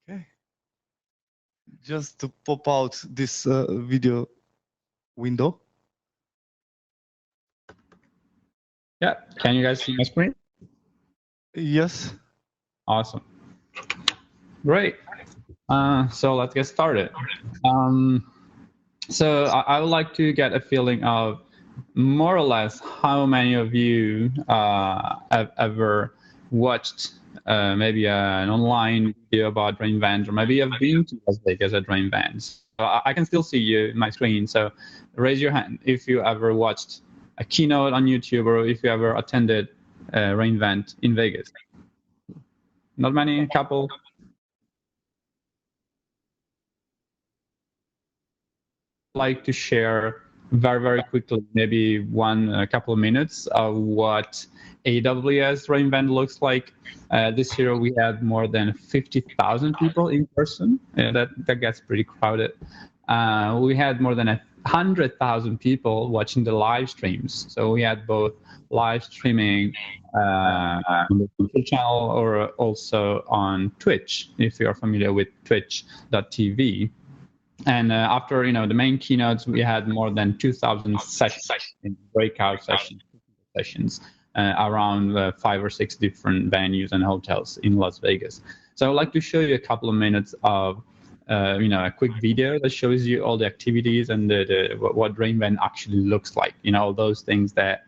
Okay. Just to pop out this video window. Yeah, can you guys see my screen? Yes. Awesome. Great. So let's get started. So I would like to get a feeling of more or less how many of you have ever watched maybe an online video about re:Invent, or maybe you've been to Las Vegas at re:Invent. So I can still see you in my screen, so raise your hand if you ever watched a keynote on YouTube or if you ever attended re:Invent in Vegas. Not many, a couple. Like to share very quickly, maybe a couple of minutes of what AWS re:Invent looks like. This year we had more than 50,000 people in person. That gets pretty crowded. We had more than 100,000 people watching the live streams. So we had both live streaming on the YouTube channel or also on Twitch, if you're familiar with twitch.tv. And after the main keynotes, we had more than 2,000 sessions in breakout sessions around 5 or 6 different venues and hotels in Las Vegas. So I'd like to show you a couple of minutes of a quick video that shows you all the activities and what re:Invent actually looks like. All those things that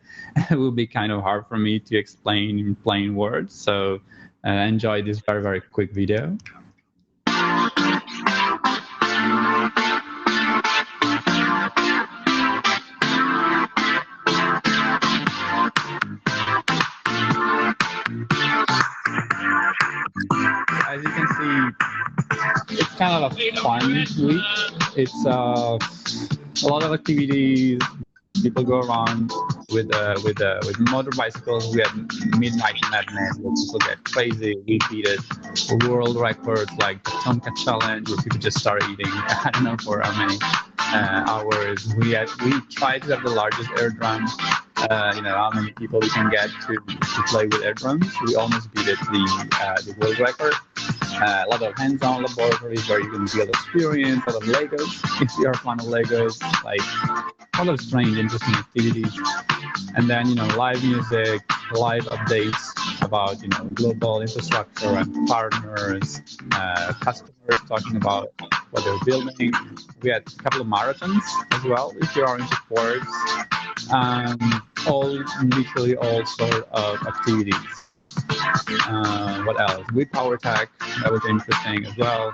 will be kind of hard for me to explain in plain words. So enjoy this very quick video. As you can see, it's kind of a fun week. It's a lot of activities. People go around with motorbicycles. We have Midnight Madness where people get crazy. We beat it. World records like the Tonka Challenge, where people just start eating. I don't know for how many hours. We tried to have the largest air drum. How many people we can get to play with air drums. We almost beat it the world record. A lot of hands-on laboratories where you can build experience, a lot of Legos, if you're a fan of Legos, like a lot of strange, interesting activities. And then, live music, live updates about, global infrastructure and partners, customers talking about what they're building. We had a couple of marathons as well, if you are into sports. Literally all sort of activities. What else? With Power Tech, that was interesting as well.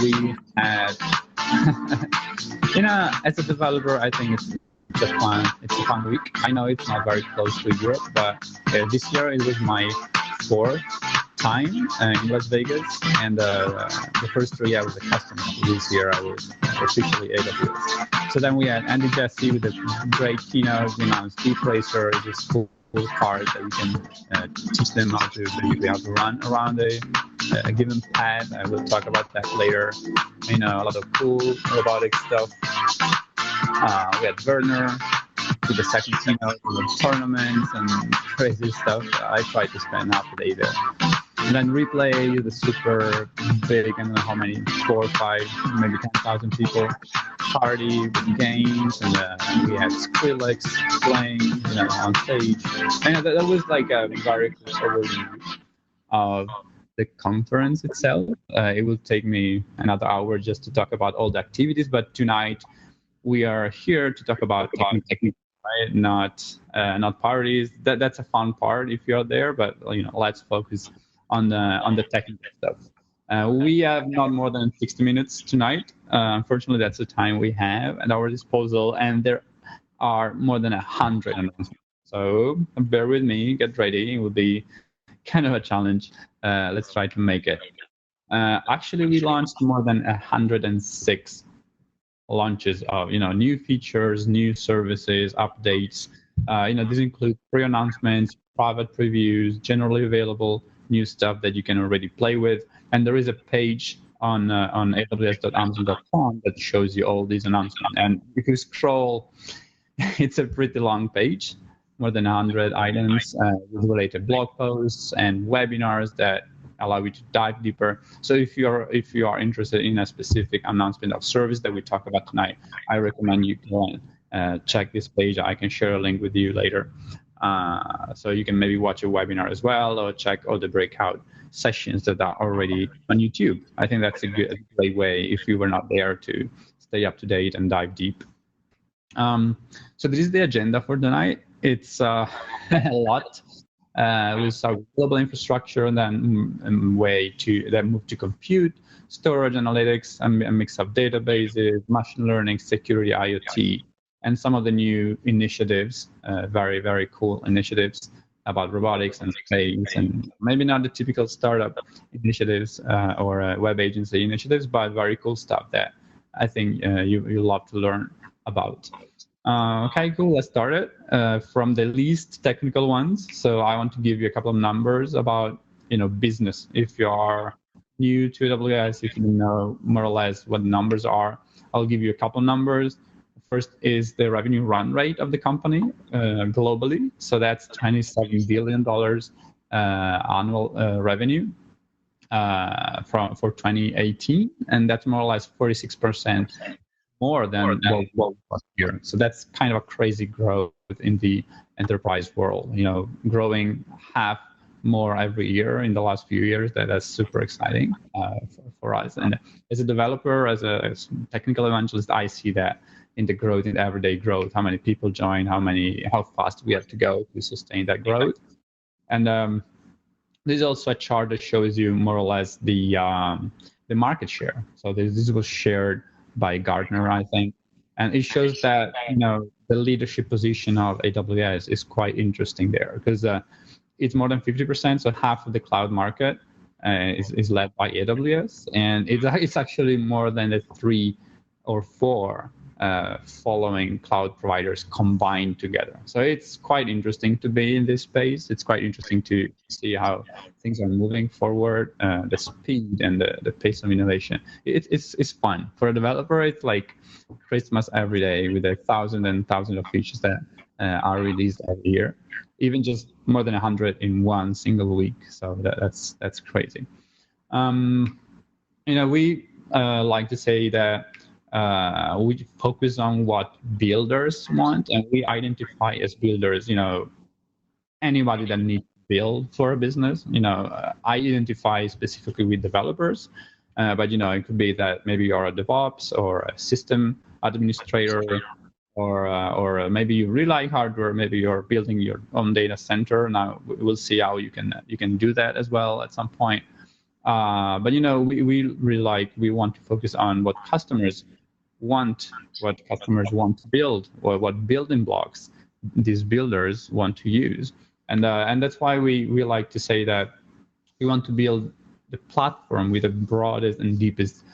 We had, as a developer, I think it's a fun week. I know it's not very close to Europe, but this year it was my 4th time in Las Vegas, and the first 3 I was a customer. This year I was officially AWS. So then we had Andy Jassy with a great keynote. We announced Deep Racer, this cool card that you can teach them how to run around a given pad. I will talk about that later. A lot of cool robotic stuff. We had Werner with the second keynote with tournaments and crazy stuff. I tried to spend half the day there. And then Replay, the super big, I don't know how many, 4 or 5, maybe 10,000 people party with games, and we had Skrillex playing, on stage. And that was like a very cool overview of the conference itself. It will take me another hour just to talk about all the activities, but tonight we are here to talk about technical, right? Not parties. That's a fun part if you're there, but let's focus on the technical stuff. We have not more than 60 minutes tonight. Unfortunately, that's the time we have at our disposal, and there are more than 100 announcements. So bear with me, get ready. It will be kind of a challenge. Let's try to make it. Actually, we launched more than 106 launches of new features, new services, updates. These include pre-announcements, private previews, generally available new stuff that you can already play with. And there is a page on aws.amazon.com that shows you all these announcements. And if you scroll, it's a pretty long page, more than 100 items with related blog posts and webinars that allow you to dive deeper. So if you are interested in a specific announcement of service that we talk about tonight, I recommend you go and check this page. I can share a link with you later. So you can maybe watch a webinar as well, or check all the breakout sessions that are already on YouTube. I think that's a great way, if you were not there, to stay up to date and dive deep. So this is the agenda for tonight. It's a lot. We'll start with global infrastructure, and then move to compute, storage, analytics, a mix of databases, machine learning, security, IoT, and some of the new initiatives, very, very cool initiatives about robotics and space, and maybe not the typical startup initiatives or web agency initiatives, but very cool stuff that I think you love to learn about. Okay, cool. Let's start it from the least technical ones. So I want to give you a couple of numbers about business. If you are new to AWS, if you know more or less what the numbers are, I'll give you a couple of numbers. First is the revenue run rate of the company globally. So that's $27 billion annual revenue for 2018, and that's more or less 46% more than what last year. So that's kind of a crazy growth in the enterprise world. Growing half more every year in the last few years. That's super exciting for us. And as a developer, as a technical evangelist, I see that in the growth, in the everyday growth, how many people join, how fast we have to go to sustain that growth. And there's also a chart that shows you more or less the market share. So this was shared by Gartner, I think, and it shows that the leadership position of AWS is quite interesting there, because it's more than 50%, so half of the cloud market is led by AWS, and it's actually more than the 3 or 4 following cloud providers combined together. So it's quite interesting to be in this space. It's quite interesting to see how things are moving forward, the speed and the pace of innovation. It's fun. For a developer, it's like Christmas every day, with 1,000 and thousands of features that are released every year, even just more than 100 in one single week. So that's crazy. We like to say that we focus on what builders want, and we identify as builders, anybody that needs to build for a business. I identify specifically with developers, but it could be that maybe you're a DevOps or a system administrator, or maybe you really like hardware. Maybe you're building your own data center. Now we'll see how you can do that as well at some point. But we really we want to focus on what customers want to build, or what building blocks these builders want to use, and that's why we like to say that we want to build the platform with the broadest and deepest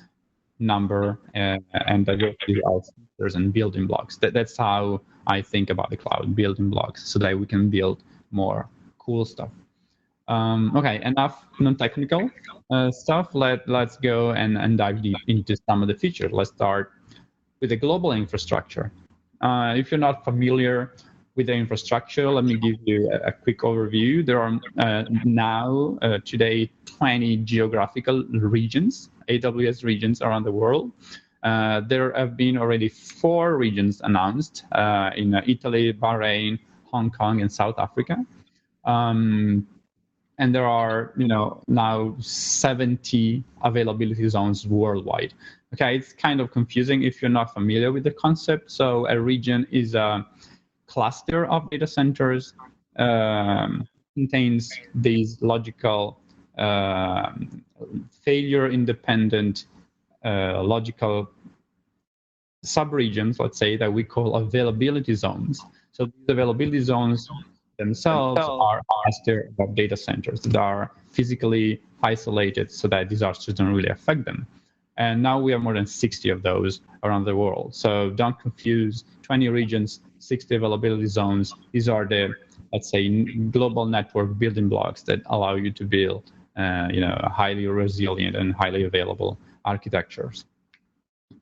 number and diversity of features and building blocks. That's how I think about the cloud, building blocks, so that we can build more cool stuff. Okay, enough non-technical stuff. Let's go and dive deep into some of the features. Let's start with the global infrastructure. If you're not familiar with the infrastructure, let me give you a quick overview. There are now, today, 20 geographical regions, AWS regions around the world. There have been already 4 regions announced in Italy, Bahrain, Hong Kong, and South Africa. And there are, now 70 availability zones worldwide. Okay, it's kind of confusing if you're not familiar with the concept. So a region is a cluster of data centers, contains these logical, failure-independent, logical subregions, let's say, that we call availability zones. So these availability zones themselves are cluster of data centers that are physically isolated, so that disasters don't really affect them. And now we have more than 60 of those around the world. So don't confuse 20 regions, 60 availability zones. These are the, let's say, global network building blocks that allow you to build, highly resilient and highly available architectures.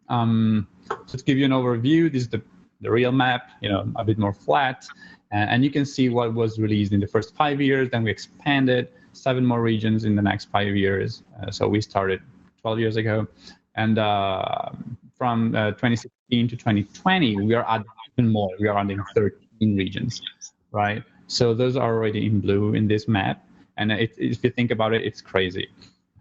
So to give you an overview, this is the real map, a bit more flat. And you can see what was released in the first 5 years. Then we expanded 7 more regions in the next 5 years. So we started 12 years ago. And from 2016 to 2020, we are adding even more. We are adding 13 regions, right? So those are already in blue in this map. And if you think about it, it's crazy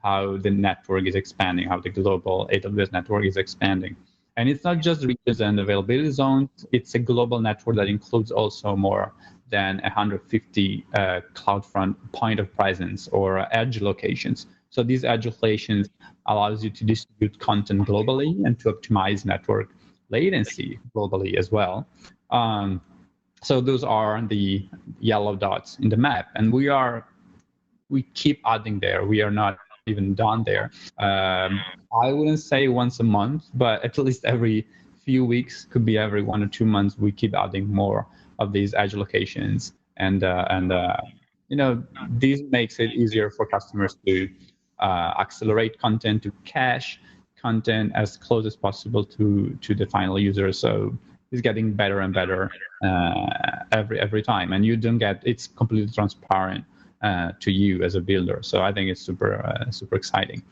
how the network is expanding, how the global AWS network is expanding. And it's not just regions and availability zones, it's a global network that includes also more than 150 CloudFront point of presence or edge locations. So these edge locations allows you to distribute content globally and to optimize network latency globally as well. So those are the yellow dots in the map. And we keep adding there. We are not even done there. I wouldn't say once a month, but at least every few weeks, could be every 1 or 2 months, we keep adding more of these edge locations. And this makes it easier for customers to accelerate content, to cache content as close as possible to the final user. So it's getting better and better every time. And you don't get, it's completely transparent to you as a builder. So I think it's super exciting.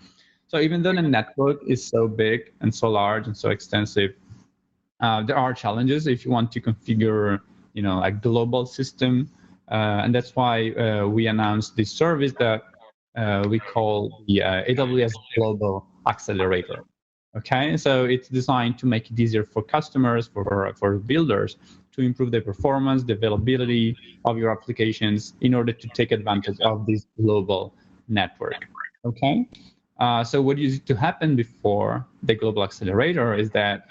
So even though the network is so big and so large and so extensive, there are challenges if you want to configure, a global system. And that's why we announced this service that we call the AWS Global Accelerator. Okay, so it's designed to make it easier for customers, for builders, to improve the performance, the availability of your applications in order to take advantage of this global network. Okay, so what used to happen before the global accelerator is that,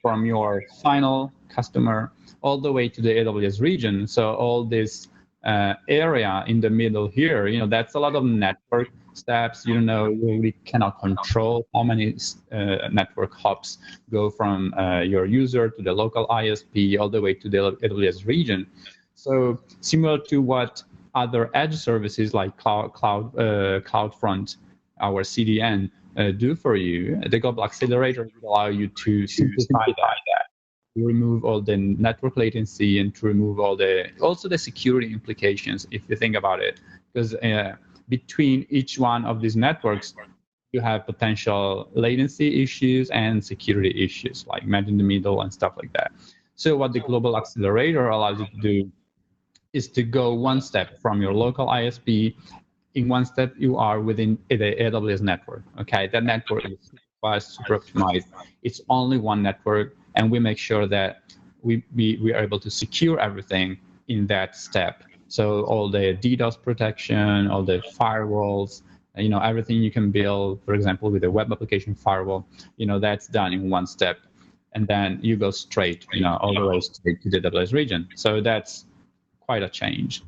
from your final customer all the way to the AWS region, so all this area in the middle here, that's a lot of network steps. You really cannot control how many network hops go from your user to the local ISP all the way to the AWS region. So similar to what other edge services like CloudFront, our CDN, do for you, the Global Accelerator will allow you to simplify that. To remove all the network latency and to remove also the security implications, if you think about it, because between each one of these networks, you have potential latency issues and security issues like man in the middle and stuff like that. So what the Global Accelerator allows you to do is to go one step from your local ISP. In one step, you are within the AWS network. Okay, that network is super optimized. It's only one network, and we make sure that we are able to secure everything in that step. So all the DDoS protection, all the firewalls, everything you can build, for example, with a web application firewall, that's done in one step. And then you go straight, all the way straight to the AWS region. So that's quite a change.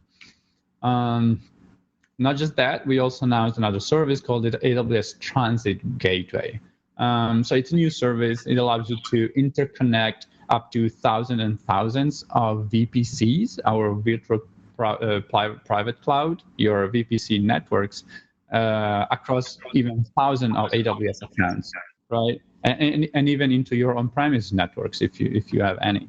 Not just that, we also announced another service called the AWS Transit Gateway. So it's a new service. It allows you to interconnect up to thousands and thousands of VPCs, our virtual private cloud, your VPC networks, across even thousands of AWS accounts, right? And even into your on-premise networks if you have any.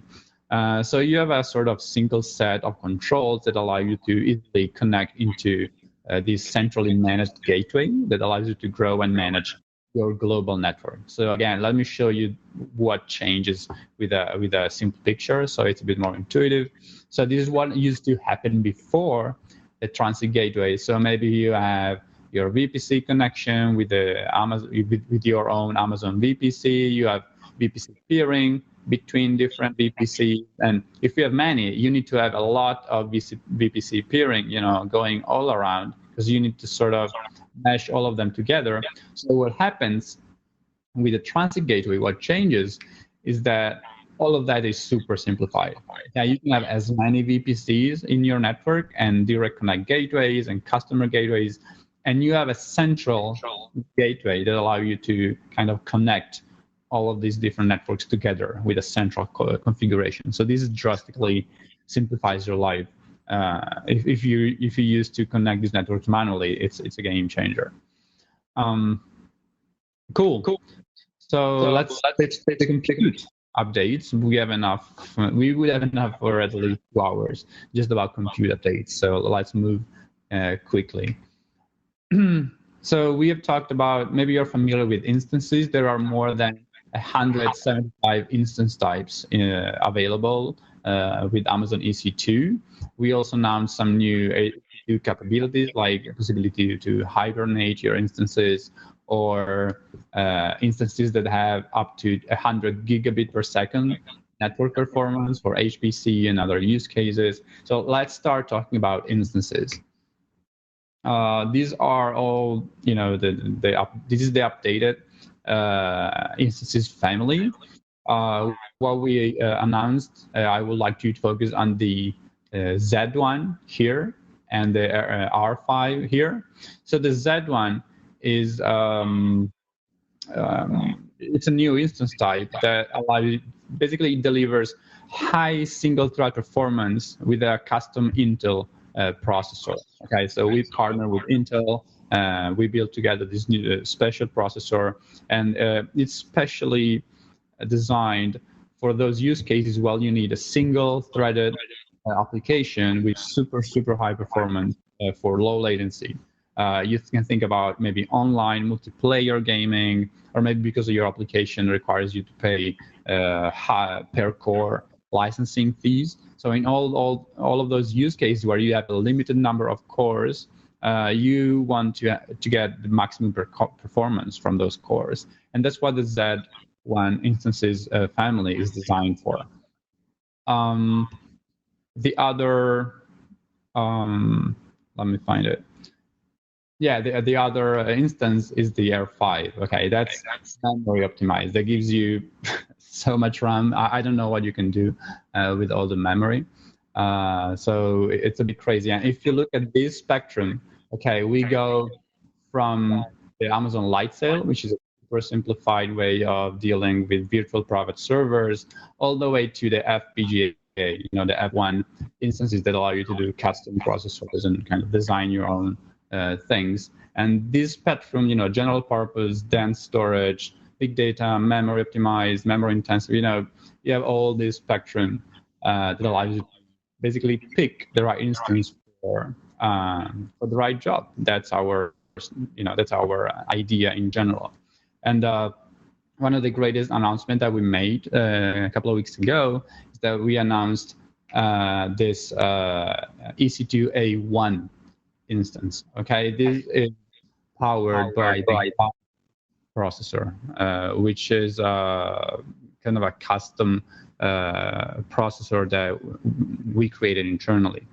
So you have a sort of single set of controls that allow you to easily connect into this centrally managed gateway that allows you to grow and manage your global network. So again, let me show you what changes with a simple picture, so it's a bit more intuitive. So this is what used to happen before the transit gateway. So maybe you have your VPC connection with with your own Amazon VPC. You have VPC peering between different VPCs, and if you have many, you need to have a lot of VPC peering, going all around, because you need to sort of mesh all of them together. So what happens with the transit gateway, what changes is that all of that is super simplified. Yeah, you can have as many VPCs in your network and direct connect gateways and customer gateways, and you have a central gateway that allows you to kind of connect all of these different networks together with a central configuration. So this drastically simplifies your life. If you used to connect these networks manually, it's a game changer. Cool. So let's compute updates. We have enough. We would have enough for at least 2 hours just about compute updates. So let's move quickly. So we have talked about, maybe you're familiar with instances. There are more than 175 instance types available with Amazon EC2. We also announced some new capabilities, like a possibility to hibernate your instances, or instances that have up to 100 gigabit per second network performance for HPC and other use cases. So let's start talking about instances. These are all, this is the updated instances family. What we announced, I would like you to focus on the Z1 here and the R5 here. So the Z1 is it's a new instance type that basically delivers high single thread performance with a custom Intel processor. Okay, so we partner with Intel. We built together this new special processor, and it's specially designed for those use cases where you need a single threaded application with super high performance for low latency. You can think about maybe online multiplayer gaming, or maybe because of your application requires you to pay high per core licensing fees. So in all of those use cases where you have a limited number of cores, you want to get the maximum performance from those cores, and that's what the Z1 instances family is designed for. The other, let me find it. Yeah, the other instance is the R5. Okay, that's memory optimized. That gives you so much RAM. I don't know what you can do with all the memory. So it's a bit crazy. And if you look at this spectrum, okay, we go from the Amazon Lightsail, which is a super simplified way of dealing with virtual private servers, all the way to the FPGA, the F1 instances that allow you to do custom processors and kind of design your own things. And this spectrum, general purpose, dense storage, big data, memory optimized, memory intensive, you have all this spectrum that allows you to basically pick the right instance for the right job. That's our idea in general. And one of the greatest announcements that we made a couple of weeks ago is that we announced this EC2A1 instance. Okay, this is powered by the processor, which is kind of a custom processor that we created internally.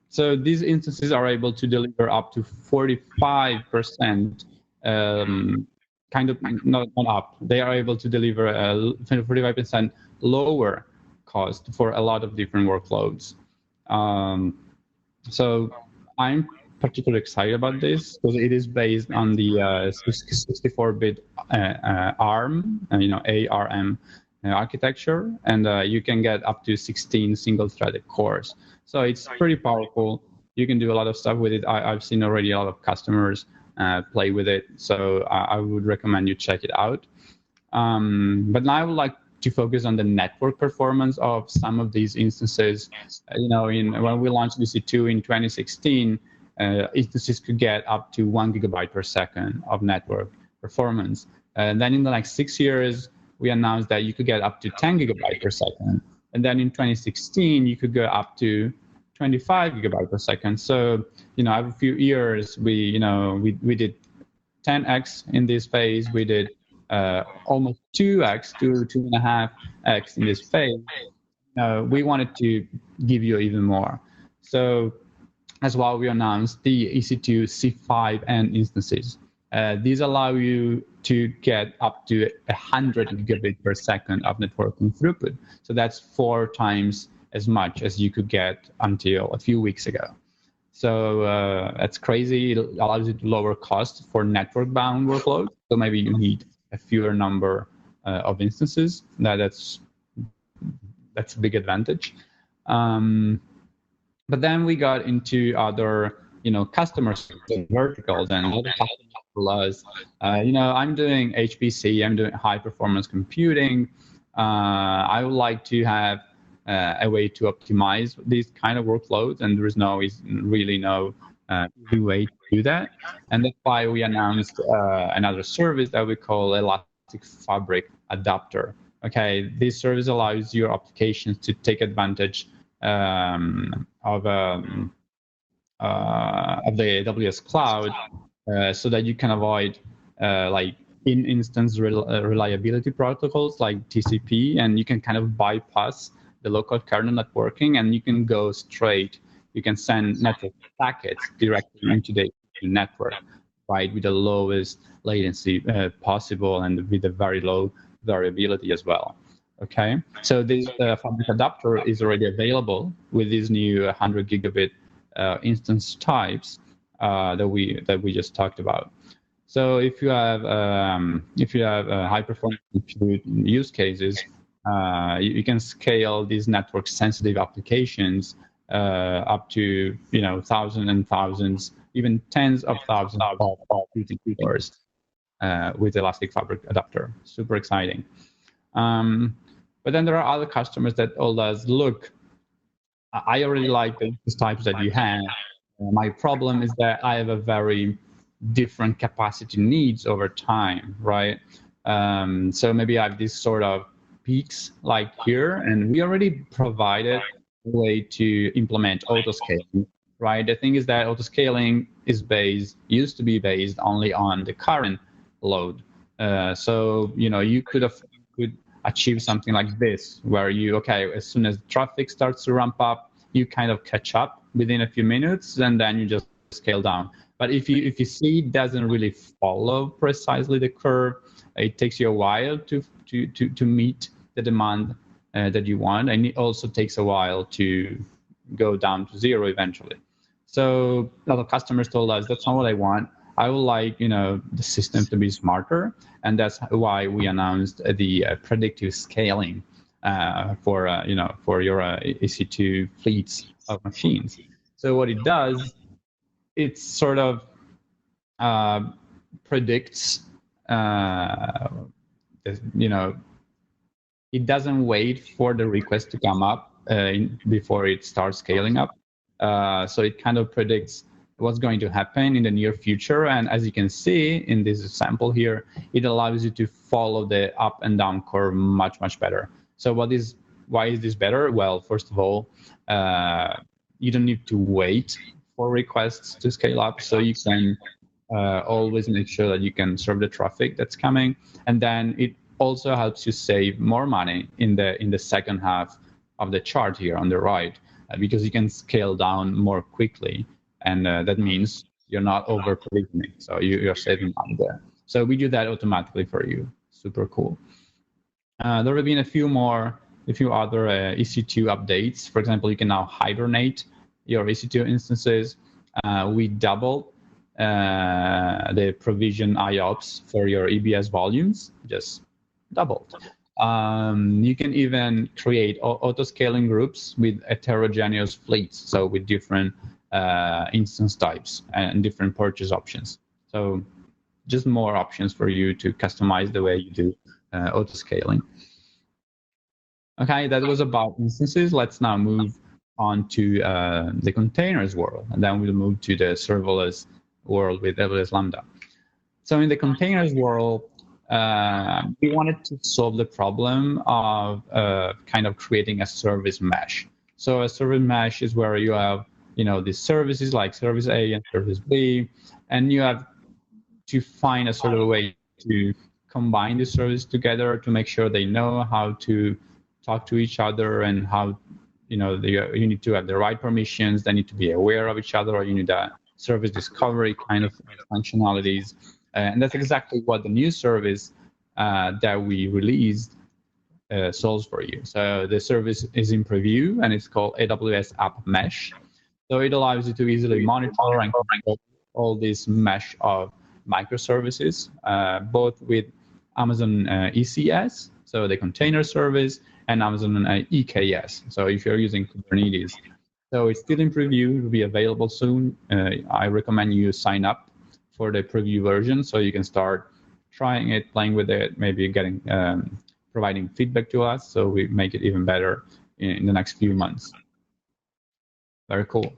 So these instances are able to deliver up to 45%, kind of not up. They are able to deliver a 45% lower cost for a lot of different workloads. So I'm particularly excited about this because it is based on the 64-bit ARM, ARM architecture, and you can get up to 16 single-threaded cores. So it's pretty powerful. You can do a lot of stuff with it. I've seen already a lot of customers play with it, so I would recommend you check it out. But now I would like to focus on the network performance of some of these instances. When we launched EC2 in 2016, instances could get up to 1 gigabyte per second of network performance. And then in the next 6 years, we announced that you could get up to 10 gigabyte per second. And then in 2016, you could go up to 25 gigabyte per second. So, every few years, we did 10x in this phase. We did almost 2x to 2.5x in this phase. We wanted to give you even more. So that's why we announced the EC2 C5N instances. These allow you to get up to 100 gigabit per second of networking throughput. So that's 4 times as much as you could get until a few weeks ago. So that's crazy. It allows you to lower cost for network-bound workloads. So maybe you need a fewer number of instances. That's a big advantage. But then we got into other, customer verticals, and a lot of customers was, I'm doing HPC, I'm doing high performance computing. I would like to have a way to optimize these kind of workloads, and there is really no easy way to do that. And that's why we announced another service that we call Elastic Fabric Adapter. Okay, this service allows your applications to take advantage of the AWS cloud, so that you can avoid like in-instance reliability protocols like TCP, and you can kind of bypass the local kernel networking, and you can go straight. You can send network packets directly into the network, right, with the lowest latency possible and with a very low variability as well. Okay, so this Fabric adapter is already available with these new 100 gigabit instance types that we just talked about. So if you have high performance compute use cases, you can scale these network sensitive applications up to thousands and thousands, even tens of thousands of computing cores with Elastic Fabric adapter. Super exciting. But then there are other customers that told us, look, I already like these types that you have. My problem is that I have a very different capacity needs over time, right? So maybe I have these sort of peaks like here, and we already provided a way to implement autoscaling, right? The thing is that autoscaling is used to be based only on the current load. So you could achieve something like this, where as soon as traffic starts to ramp up, you kind of catch up within a few minutes, and then you just scale down. But if you see it doesn't really follow precisely the curve, it takes you a while to meet the demand that you want, and it also takes a while to go down to zero eventually. So a lot of customers told us, that's not what I want. I would like the system to be smarter, and that's why we announced the predictive scaling for your EC2 fleets of machines. So what it does, it sort of predicts. It doesn't wait for the request to come up before it starts scaling up. So it kind of predicts what's going to happen in the near future. And as you can see in this example here, it allows you to follow the up and down curve much, much better. So why is this better? Well, first of all, you don't need to wait for requests to scale up. So you can always make sure that you can serve the traffic that's coming. And then it also helps you save more money in the second half of the chart here on the right, because you can scale down more quickly. And that means you're not over provisioning, so you're saving money there. So we do that automatically for you. Super cool. There have been a few other EC2 updates. For example, you can now hibernate your EC2 instances. We doubled the provision IOPS for your EBS volumes, just doubled. You can even create auto-scaling groups with heterogeneous fleets, so with different instance types and different purchase options. So just more options for you to customize the way you do auto-scaling. Okay, that was about instances. Let's now move on to the containers world, and then we'll move to the serverless world with AWS Lambda. So in the containers world, we wanted to solve the problem of kind of creating a service mesh. So a service mesh is where you have these services like service A and service B, and you have to find a sort of way to combine the services together to make sure they know how to talk to each other, and how you need to have the right permissions. They need to be aware of each other, or you need a service discovery kind of functionalities. And that's exactly what the new service that we released solves for you. So the service is in preview, and it's called AWS App Mesh. So it allows you to easily monitor and control all this mesh of microservices, both with Amazon ECS, so the container service, and Amazon EKS. So if you're using Kubernetes. So it's still in preview, it will be available soon. I recommend you sign up for the preview version so you can start trying it, playing with it, maybe getting providing feedback to us so we make it even better in the next few months. Very cool.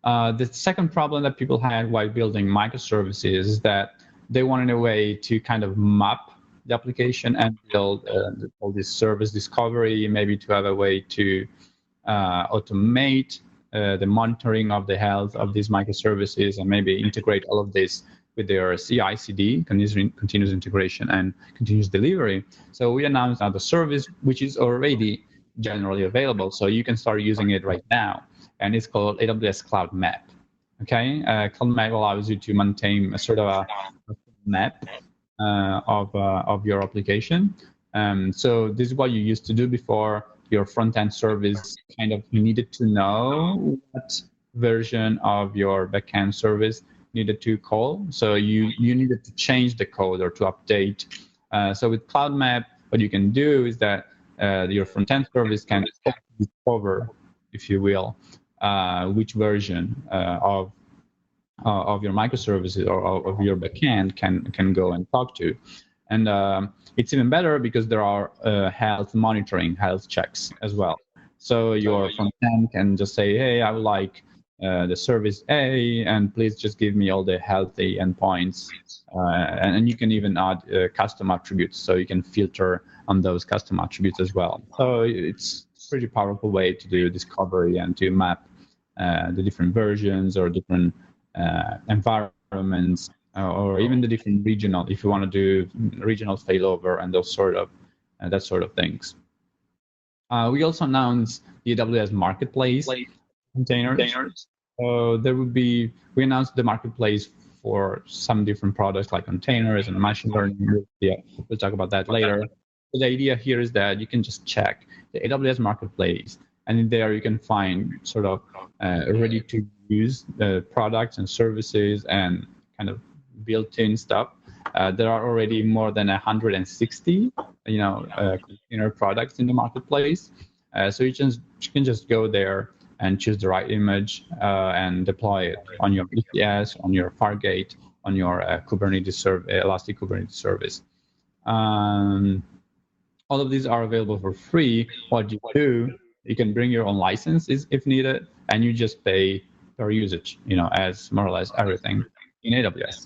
The second problem that people had while building microservices is that they wanted a way to kind of map the application and build all this service discovery, maybe to have a way to automate the monitoring of the health of these microservices, and maybe integrate all of this with their CI/CD, continuous integration and continuous delivery. So we announced now the service, which is already generally available, so you can start using it right now, and it's called AWS Cloud Map. Okay, Cloud Map allows you to maintain a sort of a map of your application. So this is what you used to do before. Your front-end service kind of needed to know what version of your backend service needed to call. So you needed to change the code or to update. So with Cloud Map, what you can do is that your front-end service can discover, if you will, which version of your microservices or of your backend can go and talk to. And it's even better because there are health monitoring, health checks as well. So your front end can just say, hey, I would like the service A, and please just give me all the healthy endpoints. And you can even add custom attributes, so you can filter on those custom attributes as well. So it's a pretty powerful way to do discovery and to map the different versions or different environments, or even the different regional, if you want to do regional failover and those sort of that sort of things. We also announced the AWS Marketplace containers. So there would be, we announced the marketplace for some different products like containers and machine learning. Yeah, we'll talk about that later. So the idea here is that you can just check the AWS Marketplace, and in there you can find sort of ready to use products and services and kind of built-in stuff. There are already more than 160, container products in the marketplace. So you can just go there and choose the right image and deploy it on your ECS, on your Fargate, on your Kubernetes Elastic Kubernetes service. All of these are available for free. What you do, you can bring your own licenses if needed, and you just pay per usage, as more or less everything in AWS.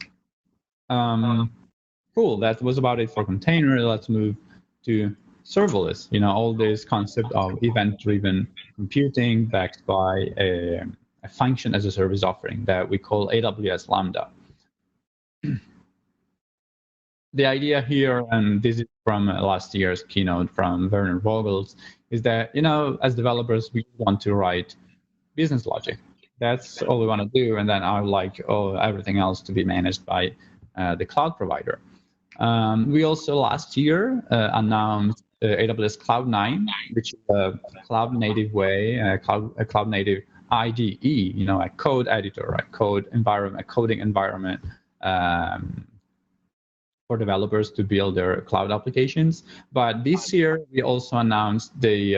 Cool, that was about it for container. Let's move to serverless. All this concept of event-driven computing backed by a function as a service offering that we call AWS Lambda. The idea here, and this is from last year's keynote from Werner Vogels, is that, as developers, we want to write business logic. That's all we want to do, and then I would like everything else to be managed by the cloud provider. We also last year announced AWS Cloud 9, which is a cloud-native way, a cloud-native IDE, a code editor, a code environment, a coding environment for developers to build their cloud applications. But this year, we also announced the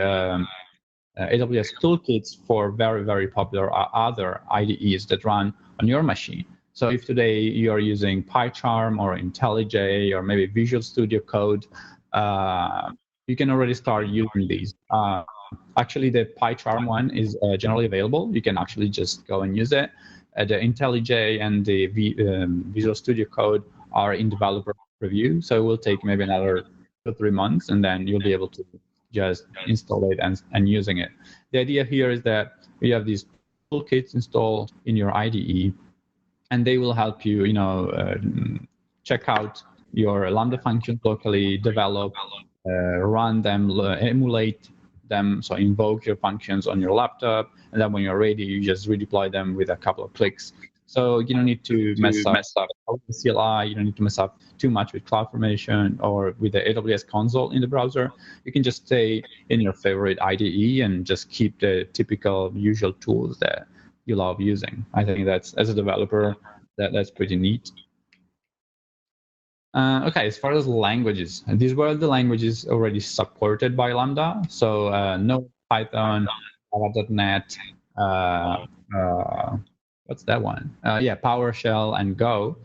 AWS toolkits for very, very popular other IDEs that run on your machine. So if today you are using PyCharm or IntelliJ or maybe Visual Studio Code, you can already start using these. Actually, the PyCharm one is generally available. You can actually just go and use it. The IntelliJ and the Visual Studio Code are in developer preview, so it will take maybe another 2 or 3 months, and then you'll be able to just install it and using it. The idea here is that we have these toolkits installed in your IDE, and they will help you, check out your Lambda functions locally, develop, run them, emulate them, so invoke your functions on your laptop, and then when you're ready, you just redeploy them with a couple of clicks. So you don't need to mess up the CLI, you don't need to mess up too much with CloudFormation or with the AWS console in the browser. You can just stay in your favorite IDE and just keep the typical usual tools that you love using. I think that's, as a developer, that's pretty neat. Okay, as far as languages, these were the languages already supported by Lambda. So Node, Python, Java.NET, what's that one? Yeah, PowerShell and Go.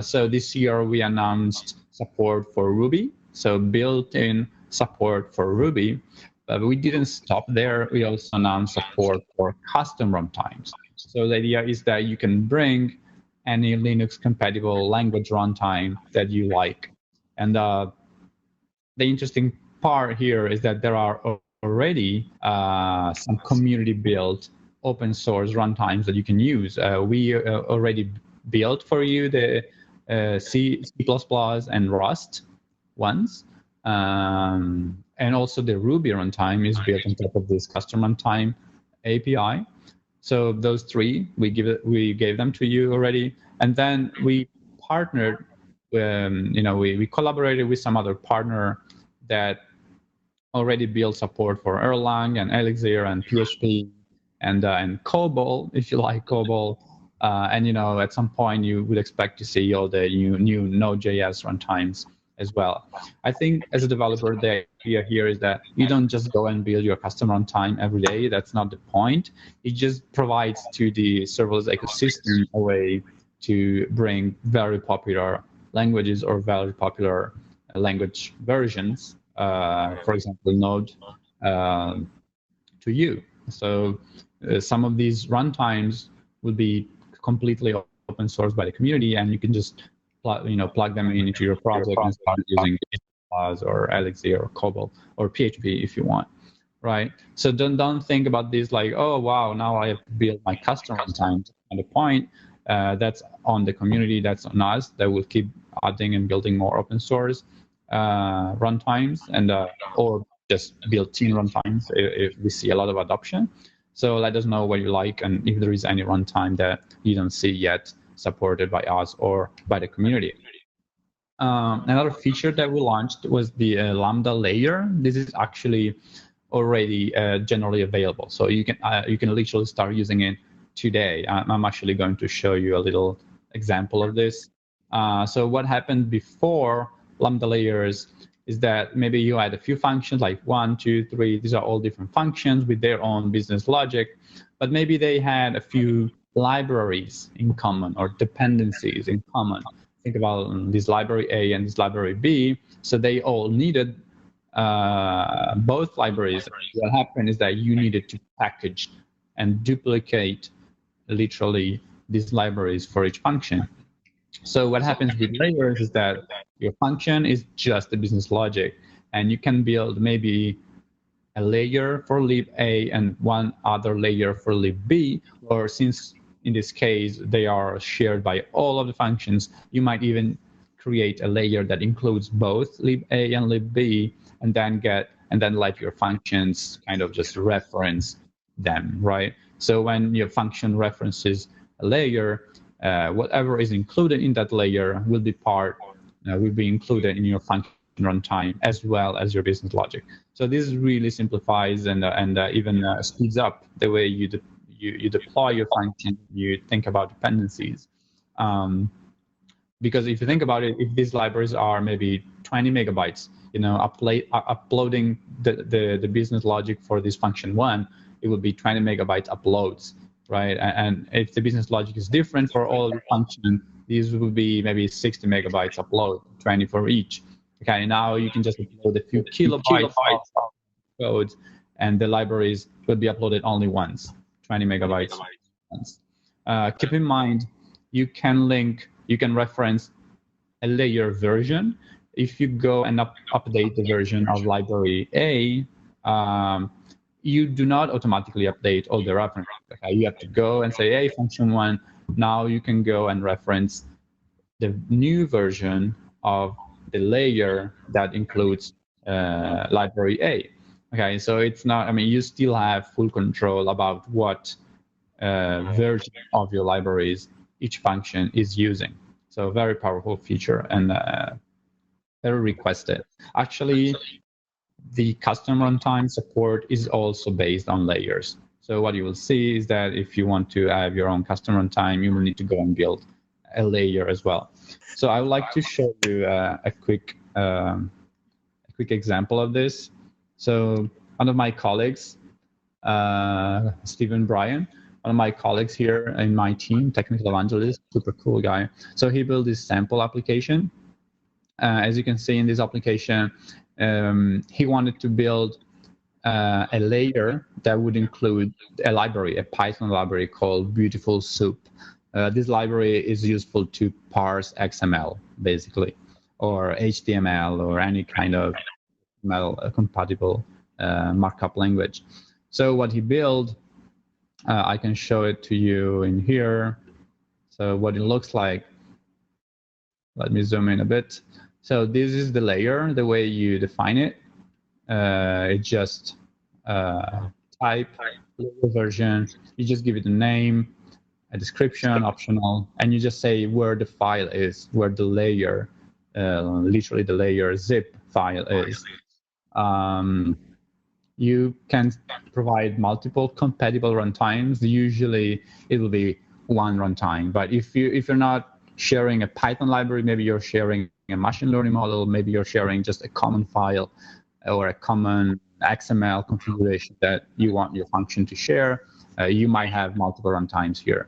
So this year we announced support for Ruby, so built-in support for Ruby. But we didn't stop there. We also announced support for custom runtimes. So the idea is that you can bring any Linux compatible language runtime that you like. And the interesting part here is that there are already some community built open source runtimes that you can use. We already built for you the C++ and Rust ones. And also the Ruby runtime is built on top of this custom runtime API. So those three, we gave them to you already. And then we partnered, we collaborated with some other partner that already built support for Erlang and Elixir and PHP and COBOL, if you like COBOL. And at some point you would expect to see all the new Node.js runtimes as well. I think as a developer, the idea here is that you don't just go and build your custom runtime every day. That's not the point. It just provides to the serverless ecosystem a way to bring very popular languages or very popular language versions, for example, Node, to you. So some of these runtimes will be completely open source by the community, and you can just plug them into your project and start using or Elixir or COBOL or PHP if you want, right? So don't think about this like, oh wow, now I have to build my custom runtime. At the point, that's on the community, that's on us, that will keep adding and building more open source runtimes and or just built-in runtimes if we see a lot of adoption. So let us know what you like and if there is any runtime that you don't see yet supported by us or by the community. Another feature that we launched was the Lambda layer. This is actually already generally available, so you can literally start using it today. I'm actually going to show you a little example of this. So what happened before Lambda layers is that maybe you had a few functions like 1, 2, 3. These are all different functions with their own business logic, but maybe they had a few libraries in common or dependencies in common. Think about this library A and this library B. So they all needed both libraries. What happened is that you needed to package and duplicate literally these libraries for each function. So what happens with layers is that your function is just the business logic, and you can build maybe a layer for lib A and one other layer for lib B, or since in this case they are shared by all of the functions, you might even create a layer that includes both lib A and lib B, and then let your functions kind of just reference them, right? So when your function references a layer, whatever is included in that layer will be included in your function runtime as well as your business logic. So this really simplifies and even speeds up the way you deploy your function. You think about dependencies, because if you think about it, if these libraries are maybe 20 megabytes, uploading the business logic for this function one, it will be 20 megabytes uploads. Right, and if the business logic is different for all the functions, these will be maybe 60 megabytes upload, 20 for each. Okay, now you can just upload a few kilobytes of code, and the libraries will be uploaded only once, 20 megabytes once. Keep in mind, you can reference a layer version. If you go and update the version of library A, you do not automatically update all the references. Okay? You have to go and say, hey, function one, now you can go and reference the new version of the layer that includes library A. Okay, so it's not, you still have full control about what version of your libraries each function is using. So very powerful feature and very requested. Actually, the custom runtime support is also based on layers. So what you will see is that if you want to have your own custom runtime, you will need to go and build a layer as well. So I would like to show you a quick example of this. So one of my colleagues, Stephen Bryan, one of my colleagues here in my team, Technical Evangelist, super cool guy. So he built this sample application. As you can see in this application, he wanted to build a layer that would include a library, a Python library called Beautiful Soup. This library is useful to parse XML, basically, or HTML, or any kind of XML compatible markup language. So what he built, I can show it to you in here. So what it looks like, let me zoom in a bit. So this is the layer, the way you define it. It just type, version, you just give it a name, a description, optional, and you just say where the file is, where the layer, literally the layer zip file is. You can provide multiple compatible runtimes. Usually it will be one runtime, but if you're not sharing a Python library, maybe you're sharing a machine learning model, maybe you're sharing just a common file or a common XML configuration that you want your function to share, you might have multiple runtimes here.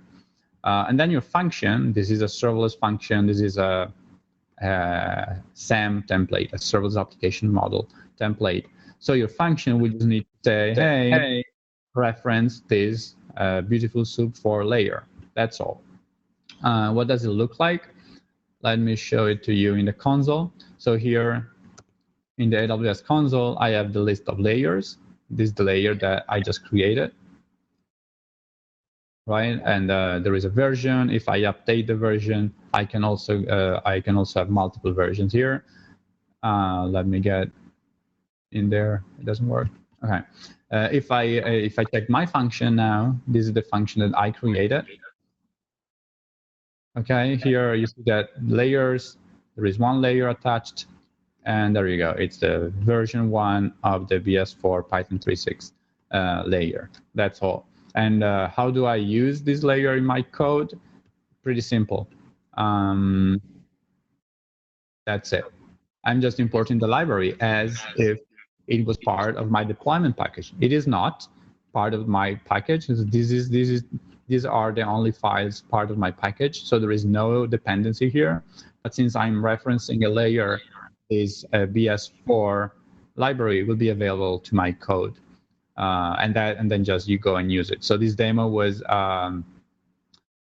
And then your function, this is a serverless function, this is a SAM template, a serverless application model template. So your function would just need to say, hey, reference this Beautiful Soup for layer. That's all. What does it look like? Let me show it to you in the console. So here in the AWS console, I have the list of layers. This is the layer that I just created, right? And there is a version. If I update the version, I can also have multiple versions here. Let me get in there. It doesn't work. Okay. If I check my function now, this is the function that I created. Okay, here you see that layers. There is one layer attached, and there you go. It's the version 1 of the BS4 Python 3.6 layer. That's all. And how do I use this layer in my code? Pretty simple. That's it. I'm just importing the library as if it was part of my deployment package. It is not part of my package. These are the only files part of my package, so there is no dependency here. But since I'm referencing a layer, this BS4 library will be available to my code, and then just you go and use it. So this demo was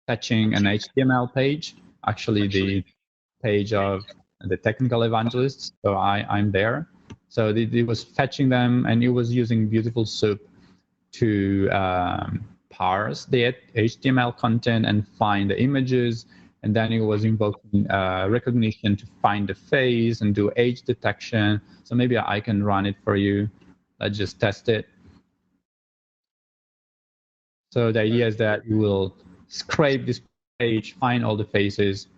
fetching an HTML page, actually the page of the Technical Evangelist. So I'm there. So it was fetching them, and it was using Beautiful Soup to parse the HTML content and find the images. And then it was invoking recognition to find the face and do age detection. So maybe I can run it for you. Let's just test it. So the idea is that you will scrape this page, find all the faces,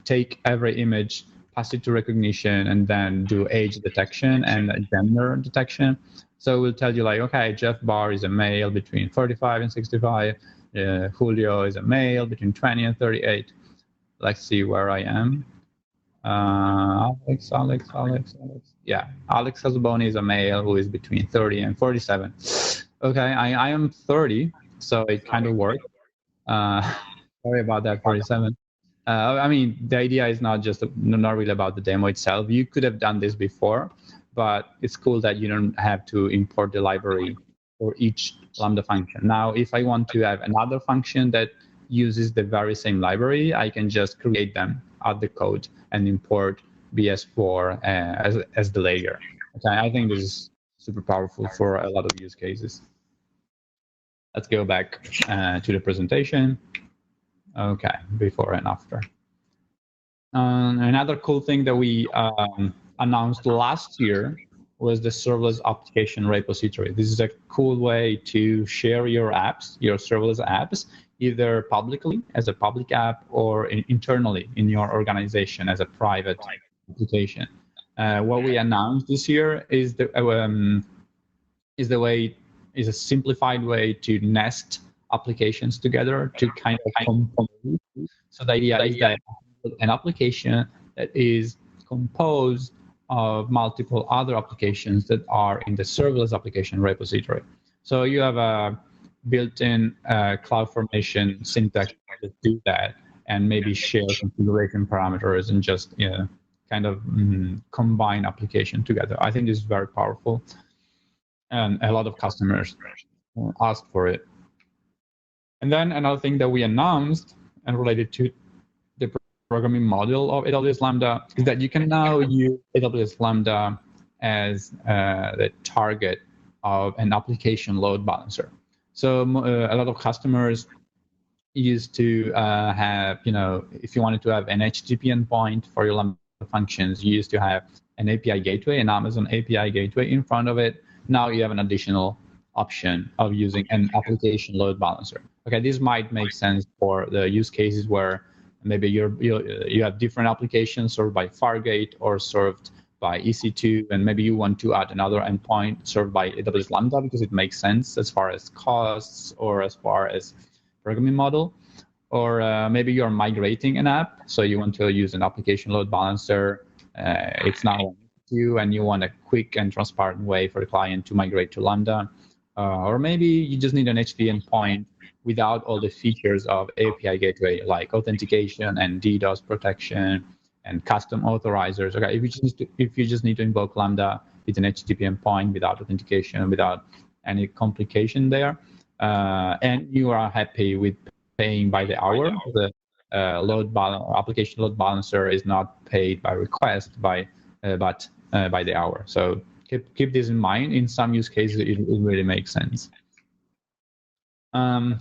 take every image, pass it to recognition, and then do age detection and gender detection. So it will tell you like, okay, Jeff Barr is a male between 35 and 65. Julio is a male between 20 and 38. Let's see where I am. Alex. Yeah, Alex Casalboni is a male who is between 30 and 47. Okay, I am 30, so it kind of worked. Sorry about that, 47. I mean, the idea is not really about the demo itself. You could have done this before, but it's cool that you don't have to import the library for each Lambda function. Now, if I want to have another function that uses the very same library, I can just create them, add the code, and import BS4 as the layer. Okay, I think this is super powerful for a lot of use cases. Let's go back to the presentation. Okay, before and after. Another cool thing that we announced last year was the serverless application repository. This is a cool way to share your apps, your serverless apps, either publicly as a public app or internally in your organization as a private application. What we announced this year is a simplified way to nest applications together to kind of compose. So the idea is that an application that is composed of multiple other applications that are in the serverless application repository. So you have a built-in CloudFormation syntax to do that, and maybe share configuration parameters and just kind of combine application together. I think this is very powerful. and a lot of customers asked for it. And then another thing that we announced and related to the programming model of AWS Lambda is that you can now use AWS Lambda as the target of an application load balancer. So a lot of customers used to have, if you wanted to have an HTTP endpoint for your Lambda functions, you used to have an API gateway, an Amazon API gateway in front of it. Now you have an additional option of using an application load balancer. Okay, this might make sense for the use cases where maybe you have different applications served by Fargate or served by EC2, and maybe you want to add another endpoint served by AWS Lambda because it makes sense as far as costs or as far as programming model. Or maybe you're migrating an app, so you want to use an application load balancer. It's now you, and you want a quick and transparent way for the client to migrate to Lambda. Or maybe you just need an HTTP endpoint without all the features of API gateway, like authentication and DDoS protection and custom authorizers. Okay, if you just need to invoke Lambda with an HTTP endpoint without authentication, without any complication there, and you are happy with paying by the hour, the application load balancer is not paid by request, but by the hour. So keep this in mind. In some use cases, it really makes sense.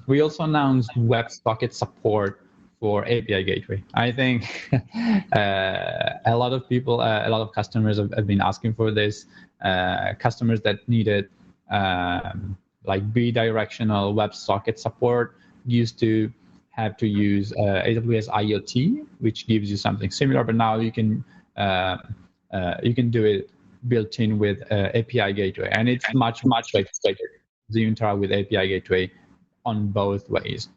We also announced WebSocket support for API gateway. I think a lot of people, a lot of customers have been asking for this. Customers that needed like bidirectional WebSocket support used to have to use AWS IoT, which gives you something similar, but now you can do it built in with API gateway, and it's much better. You interact with API gateway on both ways.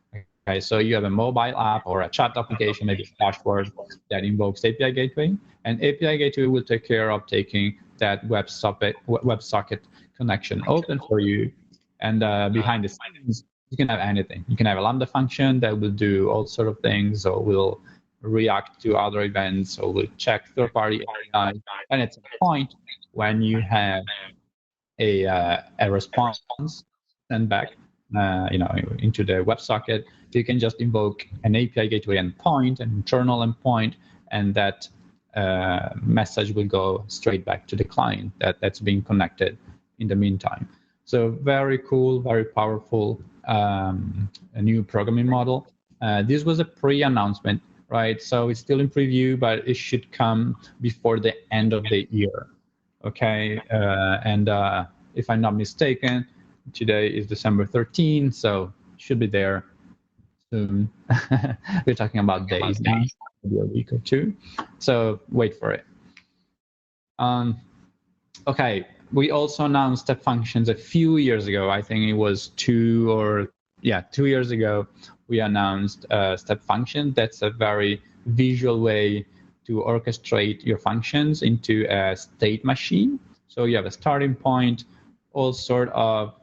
Okay, so you have a mobile app or a chat application, maybe a dashboard that invokes API gateway, and API gateway will take care of taking that WebSocket connection open for you. And behind the scenes, you can have anything. You can have a Lambda function that will do all sort of things, or will react to other events, or will check third-party API. And at some point, when you have a response sent back, into the WebSocket, you can just invoke an API gateway endpoint, an internal endpoint, and that message will go straight back to the client that's being connected in the meantime. So very cool, very powerful, a new programming model. This was a pre-announcement, right? So it's still in preview, but it should come before the end of the year. Okay, and if I'm not mistaken, today is December 13th, so it should be there soon. We're talking about days now, maybe a week or two. So wait for it. Okay, we also announced step functions a few years ago. I think it was 2 years ago. We announced step function. That's a very visual way to orchestrate your functions into a state machine. So you have a starting point, all sort of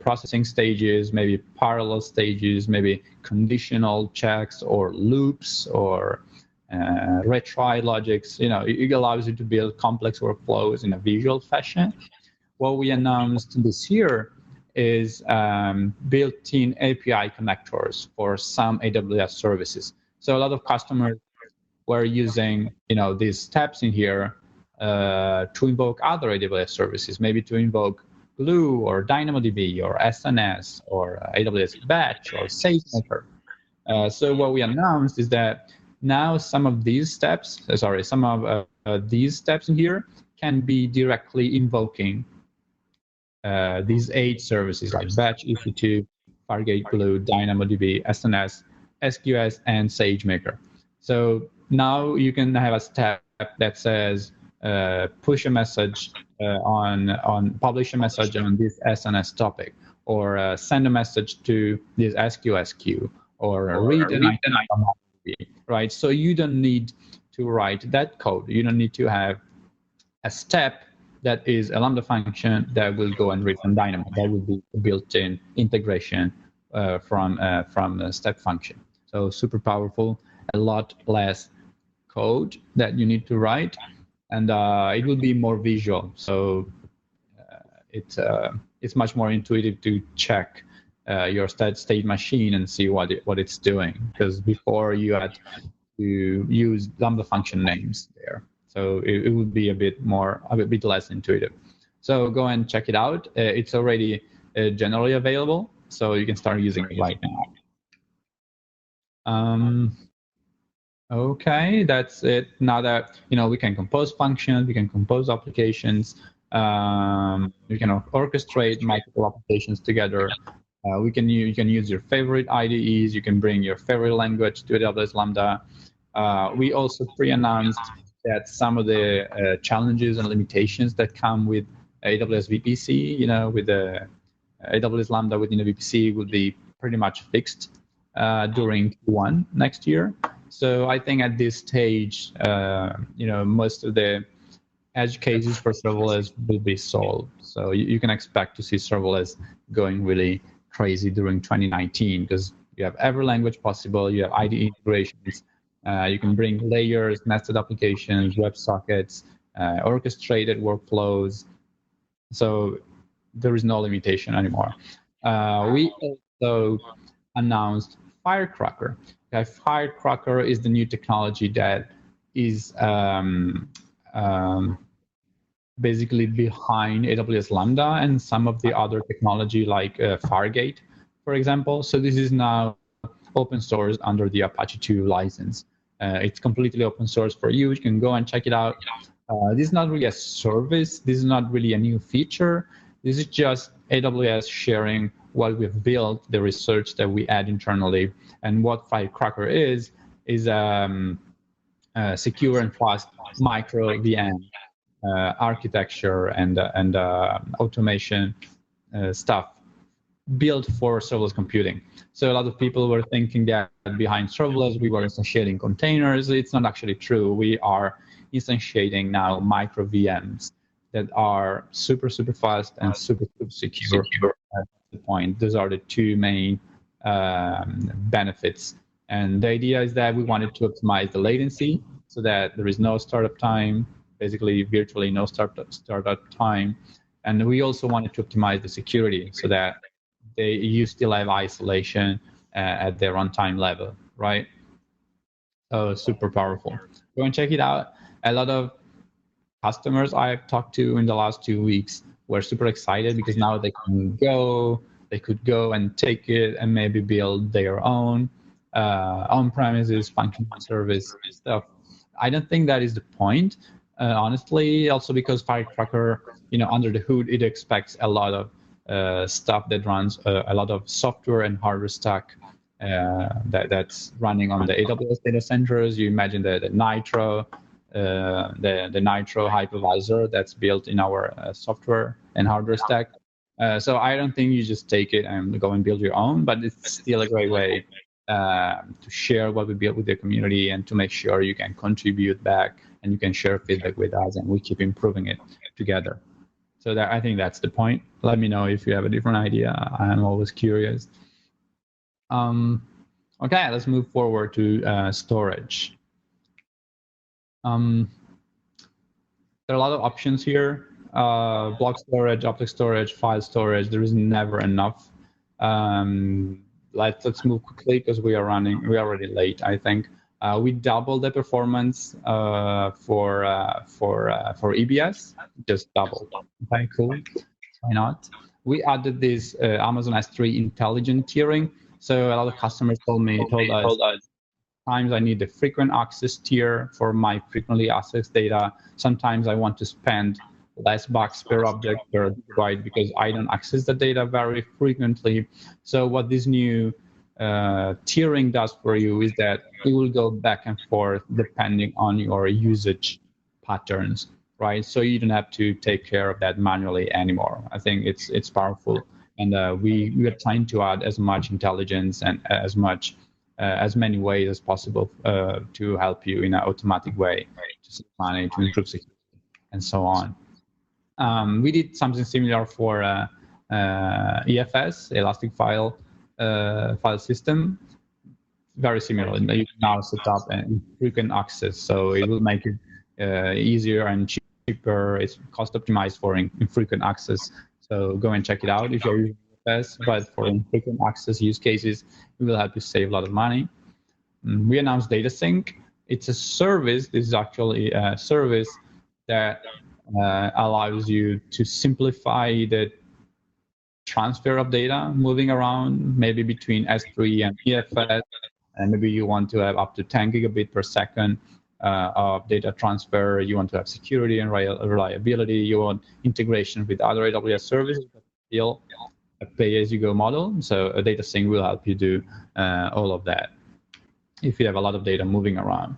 processing stages, maybe parallel stages, maybe conditional checks or loops or retry logics. It allows you to build complex workflows in a visual fashion. What we announced this year is built-in API connectors for some AWS services. So a lot of customers were using these steps in here to invoke other AWS services, maybe to invoke Glue or DynamoDB or SNS or AWS Batch or SageMaker. So what we announced is that now some of these steps in here can be directly invoking these 8 services like Batch, EC2, Fargate, Glue, DynamoDB, SNS, SQS, and SageMaker. So now you can have a step that says push a message publish a message on this SNS topic, or send a message to this SQS queue, or read an item, right? So you don't need to write that code. You don't need to have a step that is a Lambda function that will go and read from Dynamo. That will be a built-in integration from a step function. So super powerful, a lot less code that you need to write, and it will be more visual. So it's much more intuitive to check your state machine and see what it's doing, because before you had to use Lambda function names there. So it would be a bit less intuitive. So go and check it out. It's already generally available, so you can start using it right now. Okay, that's it. Now that we can compose functions, we can compose applications, we can orchestrate multiple applications together. You can use your favorite IDEs. You can bring your favorite language to AWS Lambda. We also pre-announced that some of the challenges and limitations that come with AWS VPC, with the AWS Lambda within the VPC will be pretty much fixed during Q1 next year. So I think at this stage, most of the edge cases for serverless will be solved. So you can expect to see serverless going really crazy during 2019, because you have every language possible, you have IDE integrations, you can bring layers, nested applications, WebSockets, orchestrated workflows. So there is no limitation anymore. We also announced Firecracker. Firecracker is the new technology that is basically behind AWS Lambda and some of the other technology like Fargate, for example. So this is now open source under the Apache 2 license. It's completely open source for you. You can go and check it out. This is not really a service. This is not really a new feature. This is just AWS sharing what we've built, the research that we add internally. And what Firecracker is secure and fast micro VM architecture and automation stuff built for serverless computing. So a lot of people were thinking that behind serverless we were instantiating containers. It's not actually true. We are instantiating now micro VMs that are super fast and super secure. At the point, those are the two main benefits. And the idea is that we wanted to optimize the latency so that there is no startup time, basically virtually no startup time. And we also wanted to optimize the security so that you still have isolation at the runtime level, right? So super powerful. Go and check it out. A lot of customers I've talked to in the last 2 weeks were super excited because now they could go and take it and maybe build their own on-premises functional service stuff. I don't think that is the point, honestly. Also because Firecracker, under the hood, it expects a lot of stuff that runs a lot of software and hardware stack that's running on the AWS data centers. You imagine the Nitro, the Nitro hypervisor that's built in our software and hardware stack. So I don't think you just take it and go and build your own, but it's still a great way to share what we built with the community and to make sure you can contribute back and you can share feedback with us and we keep improving it together. So I think that's the point. Let me know if you have a different idea. I'm always curious. Okay, let's move forward to storage. There are a lot of options here. Block storage, object storage, file storage. There is never enough. Let's move quickly because we're already late, I think. We doubled the performance for EBS, just doubled. Okay, cool. Why not? We added this Amazon S3 intelligent tiering. So a lot of customers told us sometimes I need the frequent access tier for my frequently accessed data. Sometimes I want to spend less bucks per object per byte because I don't access the data very frequently. So what this new tiering does for you is that it will go back and forth depending on your usage patterns, right? So you don't have to take care of that manually anymore. I think it's powerful, and we are trying to add as much intelligence and as many ways as possible to help you in an automatic way to save money, to improve security, and so on. We did something similar for EFS, Elastic File System, very similar. You can now set up frequent access, so it will make it easier and cheaper. It's cost optimized for infrequent access. So go and check it out if you're using AWS, but for infrequent access use cases, it will help you save a lot of money. We announced Data Sync. It's a service. This is actually a service that allows you to simplify the transfer of data moving around, maybe between S3 and EFS, and maybe you want to have up to 10 gigabit per second of data transfer. You want to have security and reliability. You want integration with other AWS services, but still a pay-as-you-go model. So a Data Sync will help you do all of that if you have a lot of data moving around.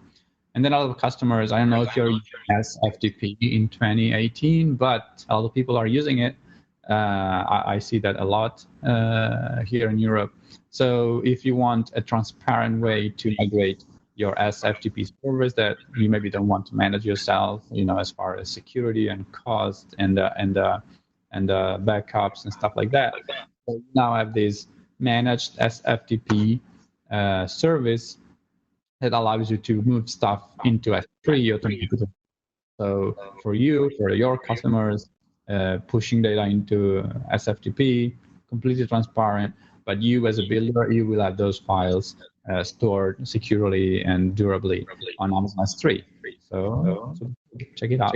And then a lot of customers, I don't know if you're using SFTP in 2018, but a lot of people are using it. I see that a lot here in Europe. So if you want a transparent way to migrate your SFTP servers that you maybe don't want to manage yourself, as far as security and cost and backups and stuff like that. So you now have this managed SFTP service that allows you to move stuff into S3 automatically. So for you, for your customers, pushing data into SFTP, completely transparent, but you as a builder, you will have those files stored securely and durably on Amazon S3. So check it out.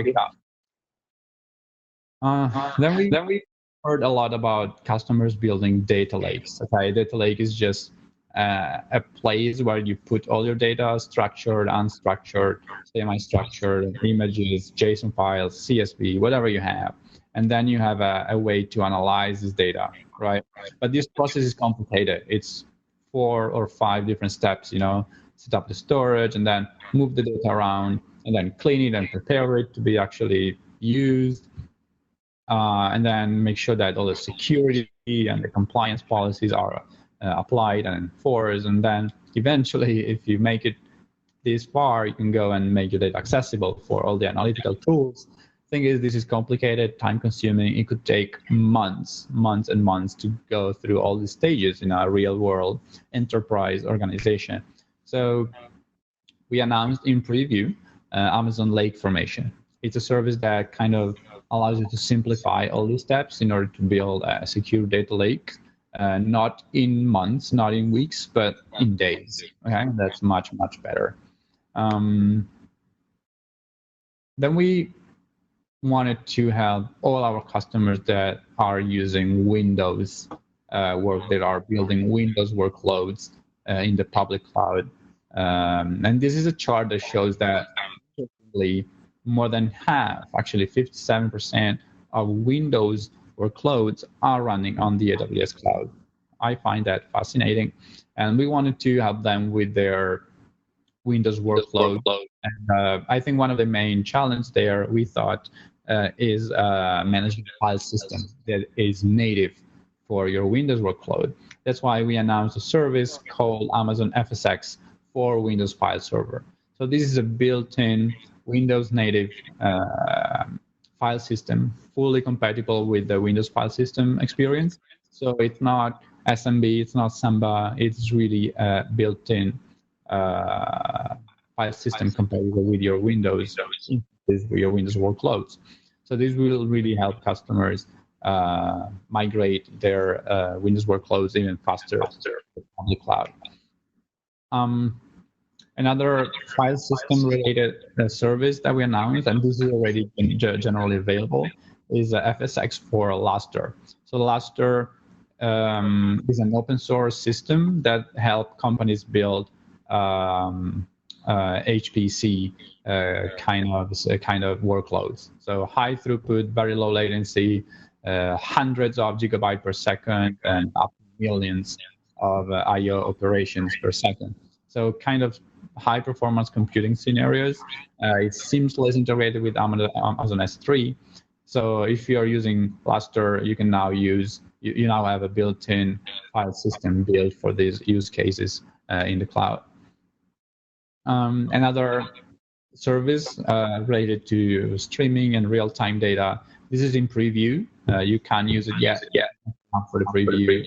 Then we heard a lot about customers building data lakes. Okay, data lake is just a place where you put all your data, structured, unstructured, semi-structured, images, JSON files, CSV, whatever you have. And then you have a way to analyze this data, right? But this process is complicated. It's 4 or 5 different steps, set up the storage and then move the data around and then clean it and prepare it to be actually used. And then make sure that all the security and the compliance policies are applied and enforced. And then eventually, if you make it this far, you can go and make your data accessible for all the analytical tools. Thing is, this is complicated, time consuming. It could take months and months to go through all these stages in a real world enterprise organization. So we announced in preview Amazon Lake Formation. It's a service that kind of allows you to simplify all these steps in order to build a secure data lake. Not in months, not in weeks, but in days. Okay, that's much better. Then we wanted to have all our customers that are using Windows that are building Windows workloads in the public cloud. And this is a chart that shows that more than half, actually 57% of Windows workloads are running on the AWS cloud. I find that fascinating. And we wanted to help them with their Windows workload. And I think one of the main challenges there, we thought, is managing a file system that is native for your Windows workload. That's why we announced a service called Amazon FSx for Windows File Server. So this is a built-in Windows native file system, fully compatible with the Windows file system experience. So it's not SMB, it's not Samba, it's really a built-in file system compatible with your Windows workloads. So this will really help customers migrate their Windows workloads even faster to the public cloud. Another file system related service that we announced, and this is already generally available, is FSx for Lustre. So Lustre is an open source system that helps companies build HPC kind of workloads. So high throughput, very low latency, hundreds of gigabytes per second, and up to millions of I/O operations per second. So kind of high performance computing scenarios. It seems less integrated with Amazon S3. So if you are using Lustre, you can now use, you now have a built-in file system built for these use cases in the cloud. Another service related to streaming and real-time data. This is in preview. You can't use it yet for the preview.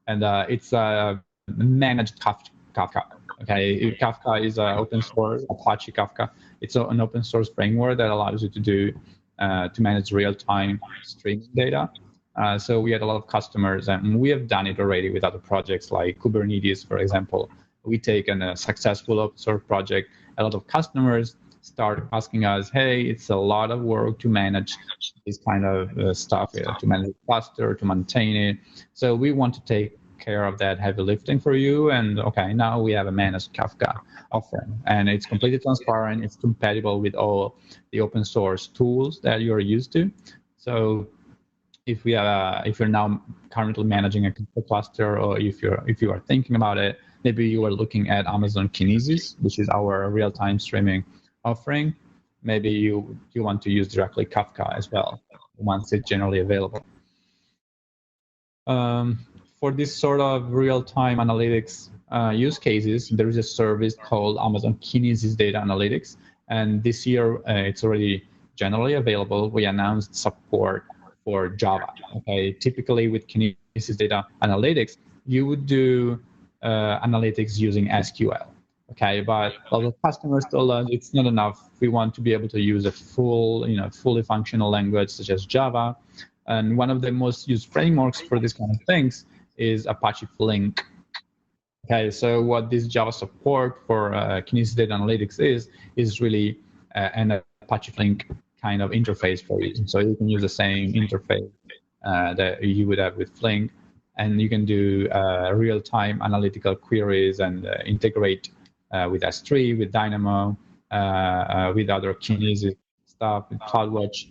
And it's a managed Kafka. Okay, Kafka is open source, Apache Kafka. It's an open source framework that allows you to do to manage real-time streaming data. So we had a lot of customers, and we have done it already with other projects like Kubernetes, for example. We take a successful open source project. A lot of customers start asking us, hey, it's a lot of work to manage this kind of stuff, to manage the cluster, to maintain it. So we want to take care of that heavy lifting for you. And okay, now we have a managed Kafka offering, and it's completely transparent. It's compatible with all the open source tools that you're used to. So if you're now currently managing a Kafka cluster, or if you are thinking about it, maybe you are looking at Amazon Kinesis, which is our real-time streaming offering. Maybe you want to use directly Kafka as well once it's generally available. For this sort of real-time analytics use cases, there is a service called Amazon Kinesis Data Analytics, and this year it's already generally available. We announced support for Java. Okay, typically with Kinesis Data Analytics, you would do analytics using SQL. Okay, but a lot of customers told us it's not enough. We want to be able to use a fully functional language such as Java. And one of the most used frameworks for this kind of things is Apache Flink. Okay, so what this Java support for Kinesis Data Analytics is really an Apache Flink kind of interface for you. So you can use the same interface that you would have with Flink, and you can do real-time analytical queries and integrate with S3, with Dynamo, with other Kinesis stuff, with CloudWatch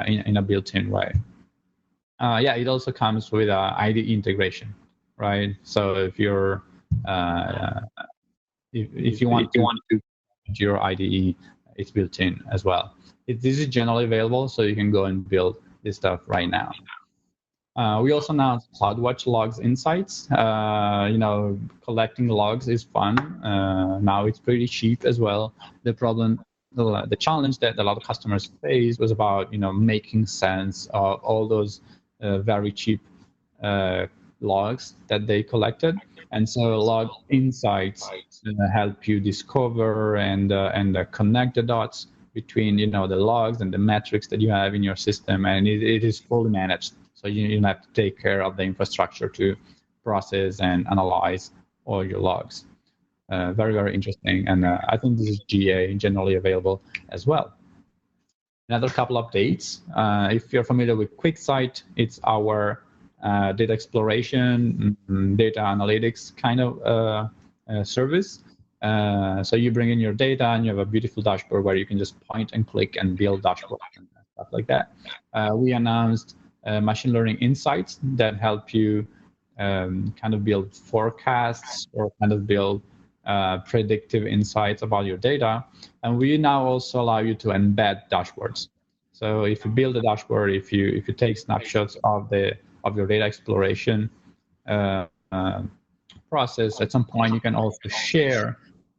in a built-in way. Yeah, it also comes with IDE integration, right? So if you're if you want to your IDE, it's built in as well. This is generally available, so you can go and build this stuff right now. We also announced CloudWatch Logs Insights. Collecting logs is fun. Now it's pretty cheap as well. The challenge that a lot of customers face was about making sense of all those very cheap logs that they collected, and so Log Insights help you discover and connect the dots between the logs and the metrics that you have in your system, and it is fully managed. So you don't have to take care of the infrastructure to process and analyze all your logs. Very, very interesting, and I think this is GA, generally available as well. Another couple updates. If you're familiar with QuickSight, it's our data exploration, data analytics kind of service. So you bring in your data and you have a beautiful dashboard where you can just point and click and build dashboards and stuff like that. We announced machine learning insights that help you kind of build forecasts or kind of build predictive insights about your data. And we now also allow you to embed dashboards. So if you build a dashboard, if you take snapshots of your data exploration process, at some point you can also share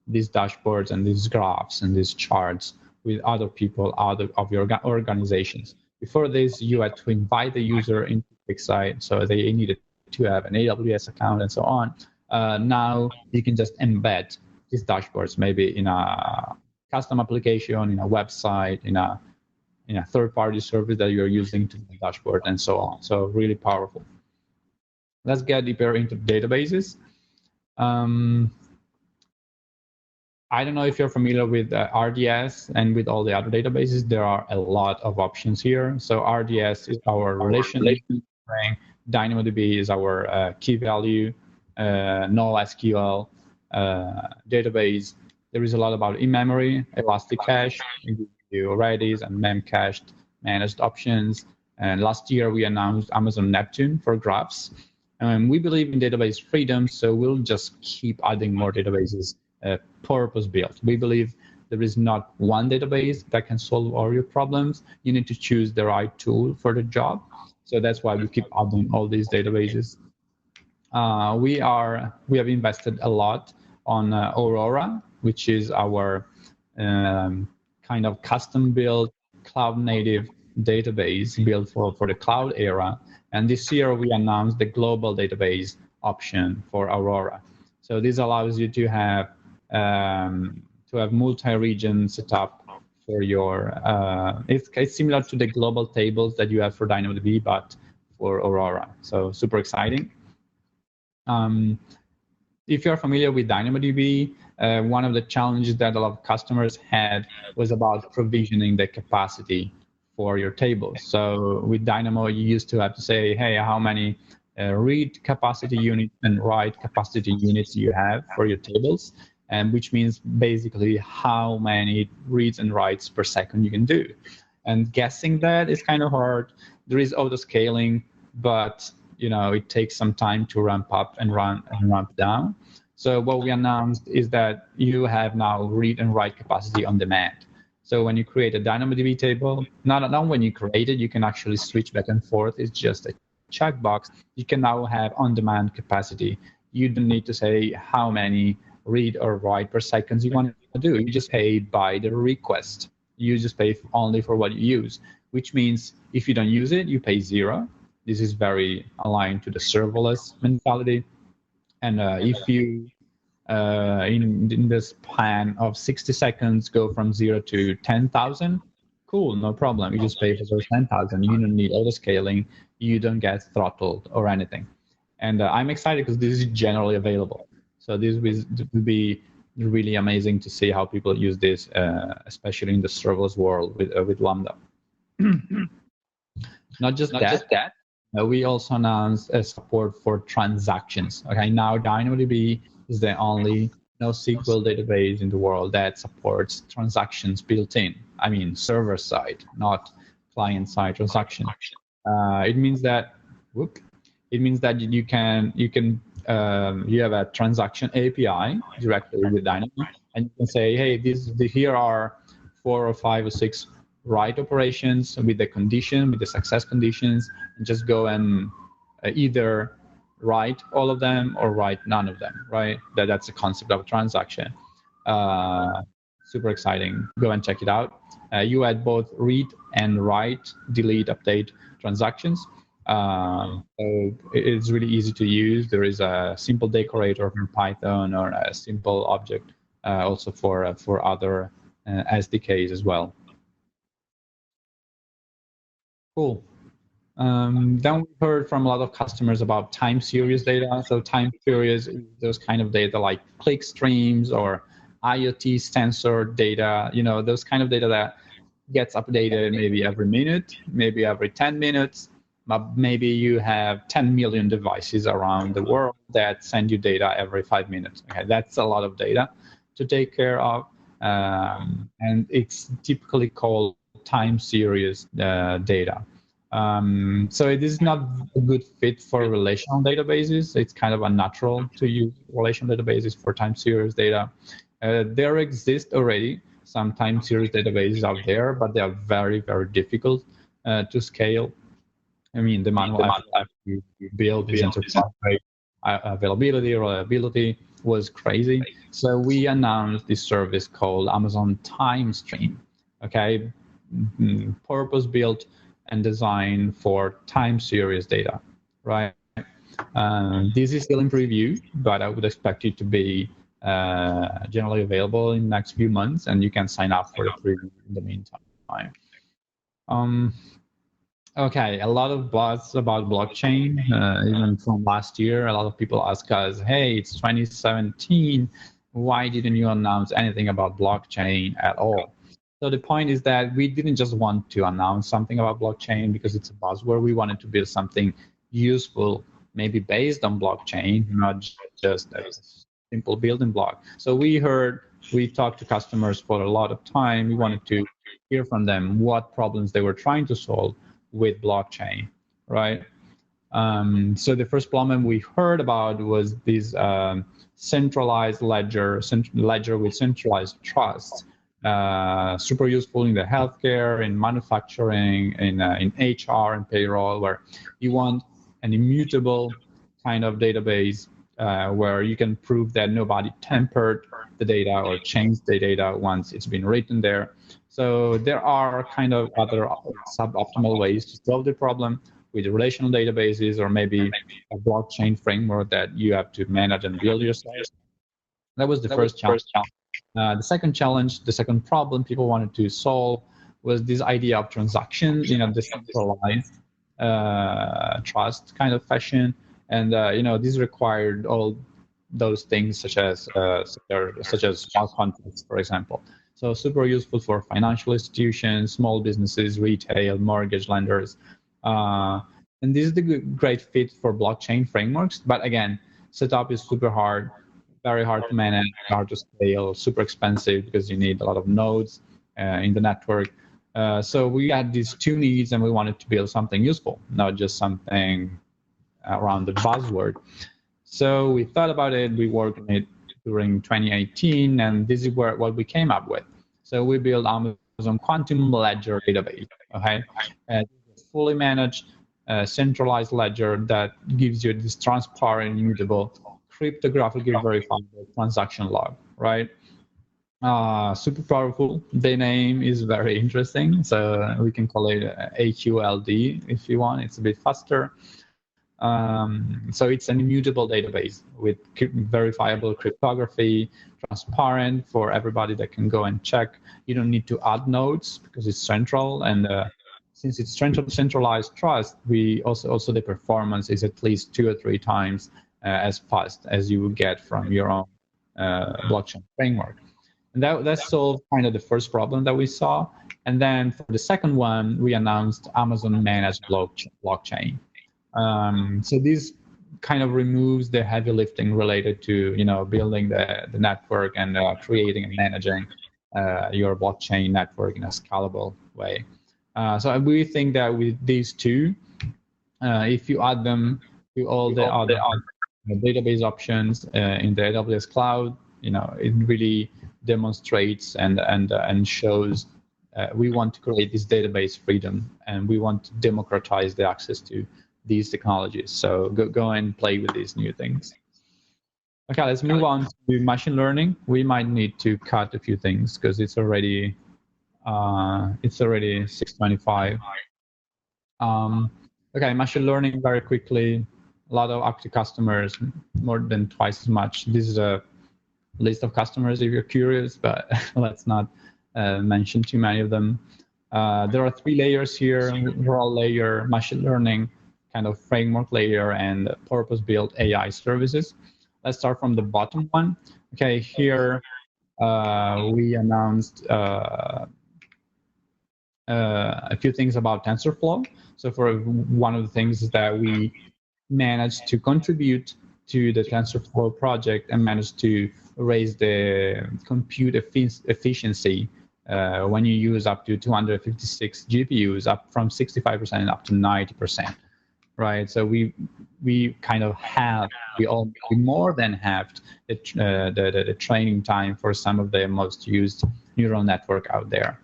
these dashboards and these graphs and these charts with other people out of your organizations. Before this, you had to invite the user into QuickSight, so they needed to have an AWS account and so on. Now you can just embed these dashboards, maybe in a custom application, in a website, in a third-party service that you're using to do the dashboard, and so on. So really powerful. Let's get deeper into databases. I don't know if you're familiar with RDS and with all the other databases. There are a lot of options here. So RDS is our relational DynamoDB is our key value, NoSQL database. There is a lot about in-memory, Elasticache, Redis and Memcached managed options. And last year we announced Amazon Neptune for graphs. We believe in database freedom, so we'll just keep adding more databases purpose-built. We believe there is not one database that can solve all your problems. You need to choose the right tool for the job. So that's why we keep adding all these databases. We have invested a lot on Aurora, which is our kind of custom-built cloud-native database built for the cloud era. And this year we announced the global database option for Aurora. So this allows you to have multi-region setup for your. It's similar to the global tables that you have for DynamoDB, but for Aurora. So super exciting. If you're familiar with DynamoDB, one of the challenges that a lot of customers had was about provisioning the capacity for your tables. So with Dynamo, you used to have to say, hey, how many read capacity units and write capacity units you have for your tables, and which means basically how many reads and writes per second you can do. And guessing that is kind of hard. There is auto scaling, but it takes some time to ramp up and ramp down. So what we announced is that you have now read and write capacity on demand. So when you create a DynamoDB table, not when you create it, you can actually switch back and forth. It's just a checkbox. You can now have on-demand capacity. You don't need to say how many read or write per second you want to do. You just pay by the request. You just pay only for what you use, which means if you don't use it, you pay zero. This is very aligned to the serverless mentality. And if you, in this plan of 60 seconds, go from 0 to 10,000, cool, no problem. You just pay for those 10,000. You don't need auto scaling. You don't get throttled or anything. And I'm excited because this is generally available. So this will be really amazing to see how people use this, especially in the serverless world with Lambda. Not just that. We also announced support for transactions. Okay, now DynamoDB is the only NoSQL database in the world that supports transactions built in. I mean, server side, not client side transaction. It means that you have a transaction API directly with Dynamo, and you can say, hey, here are 4 or 5 or 6 write operations with the success conditions, and just go and either write all of them or write none of them, right? That's the concept of a transaction. Super exciting. Go and check it out. You add both read and write, delete, update transactions. So it's really easy to use. There is a simple decorator from Python or a simple object also for other SDKs as well. Cool. Then we heard from a lot of customers about time series data. So time series is those kind of data like click streams or IoT sensor data, those kind of data that gets updated maybe every minute, maybe every 10 minutes, but maybe you have 10 million devices around the world that send you data every 5 minutes. Okay, that's a lot of data to take care of. And it's typically called time series data. So it is not a good fit for relational databases. It's kind of unnatural to use relational databases for time series data. There exist already some time series databases out there, but they are very, very difficult to scale. I mean, the manual effort to build this enterprise availability, reliability was crazy. So we announced this service called Amazon Time Stream. Okay, purpose-built and designed for time series data, right? This is still in preview, but I would expect it to be generally available in the next few months, and you can sign up for the preview in the meantime. Okay, a lot of buzz about blockchain, even from last year. A lot of people ask us, hey, it's 2017, why didn't you announce anything about blockchain at all? So the point is that we didn't just want to announce something about blockchain because it's a buzzword. We wanted to build something useful, maybe based on blockchain, not just a simple building block. So we talked to customers for a lot of time. We wanted to hear from them what problems they were trying to solve with blockchain, right? So the first problem we heard about was this centralized ledger with centralized trust. Super useful in the healthcare, in manufacturing, in HR and payroll, where you want an immutable kind of database where you can prove that nobody tampered the data or changed the data once it's been written there. So there are kind of other suboptimal ways to solve the problem with relational databases or maybe a blockchain framework that you have to manage and build yourself. That was the first challenge. The second problem people wanted to solve was this idea of transactions, decentralized trust kind of fashion. And this required all those things such as smart contracts, for example. So super useful for financial institutions, small businesses, retail, mortgage lenders. And this is the great fit for blockchain frameworks. But again, setup is super hard, very hard to manage, hard to scale, super expensive because you need a lot of nodes in the network. So we had these two needs, and we wanted to build something useful, not just something around the buzzword. So we thought about it, we worked on it during 2018, and this is what we came up with. So we built Amazon Quantum Ledger database, okay? Fully managed, centralized ledger that gives you this transparent, immutable, cryptographically verifiable transaction log, right? Super powerful. The name is very interesting, so we can call it AQLD if you want. It's a bit faster. So it's an immutable database with verifiable cryptography, transparent for everybody that can go and check. You don't need to add nodes because it's central, and since it's centralized trust, we also the performance is at least 2 or 3 times as fast as you would get from your own blockchain framework. And that solved kind of the first problem that we saw. And then for the second one, we announced Amazon Managed Blockchain. So this kind of removes the heavy lifting related to building the network and creating and managing your blockchain network in a scalable way. So we think that with these two, if you add them to all the other database options in the AWS cloud, it really demonstrates and shows we want to create this database freedom, and we want to democratize the access to these technologies. So go and play with these new things. Okay, let's move on to machine learning. We might need to cut a few things because it's already 6:25. Okay, machine learning very quickly. A lot of active customers, more than twice as much. This is a list of customers if you're curious, but let's not mention too many of them. There are 3 layers here: raw layer, machine learning, kind of framework layer, and purpose-built AI services. Let's start from the bottom one. Okay, here we announced a few things about TensorFlow. So for one of the things is that we managed to contribute to the TensorFlow project and managed to raise the compute efficiency when you use up to 256 GPUs, up from 65% up to 90%, right? So we kind of we more than halved the training time for some of the most used neural network out there.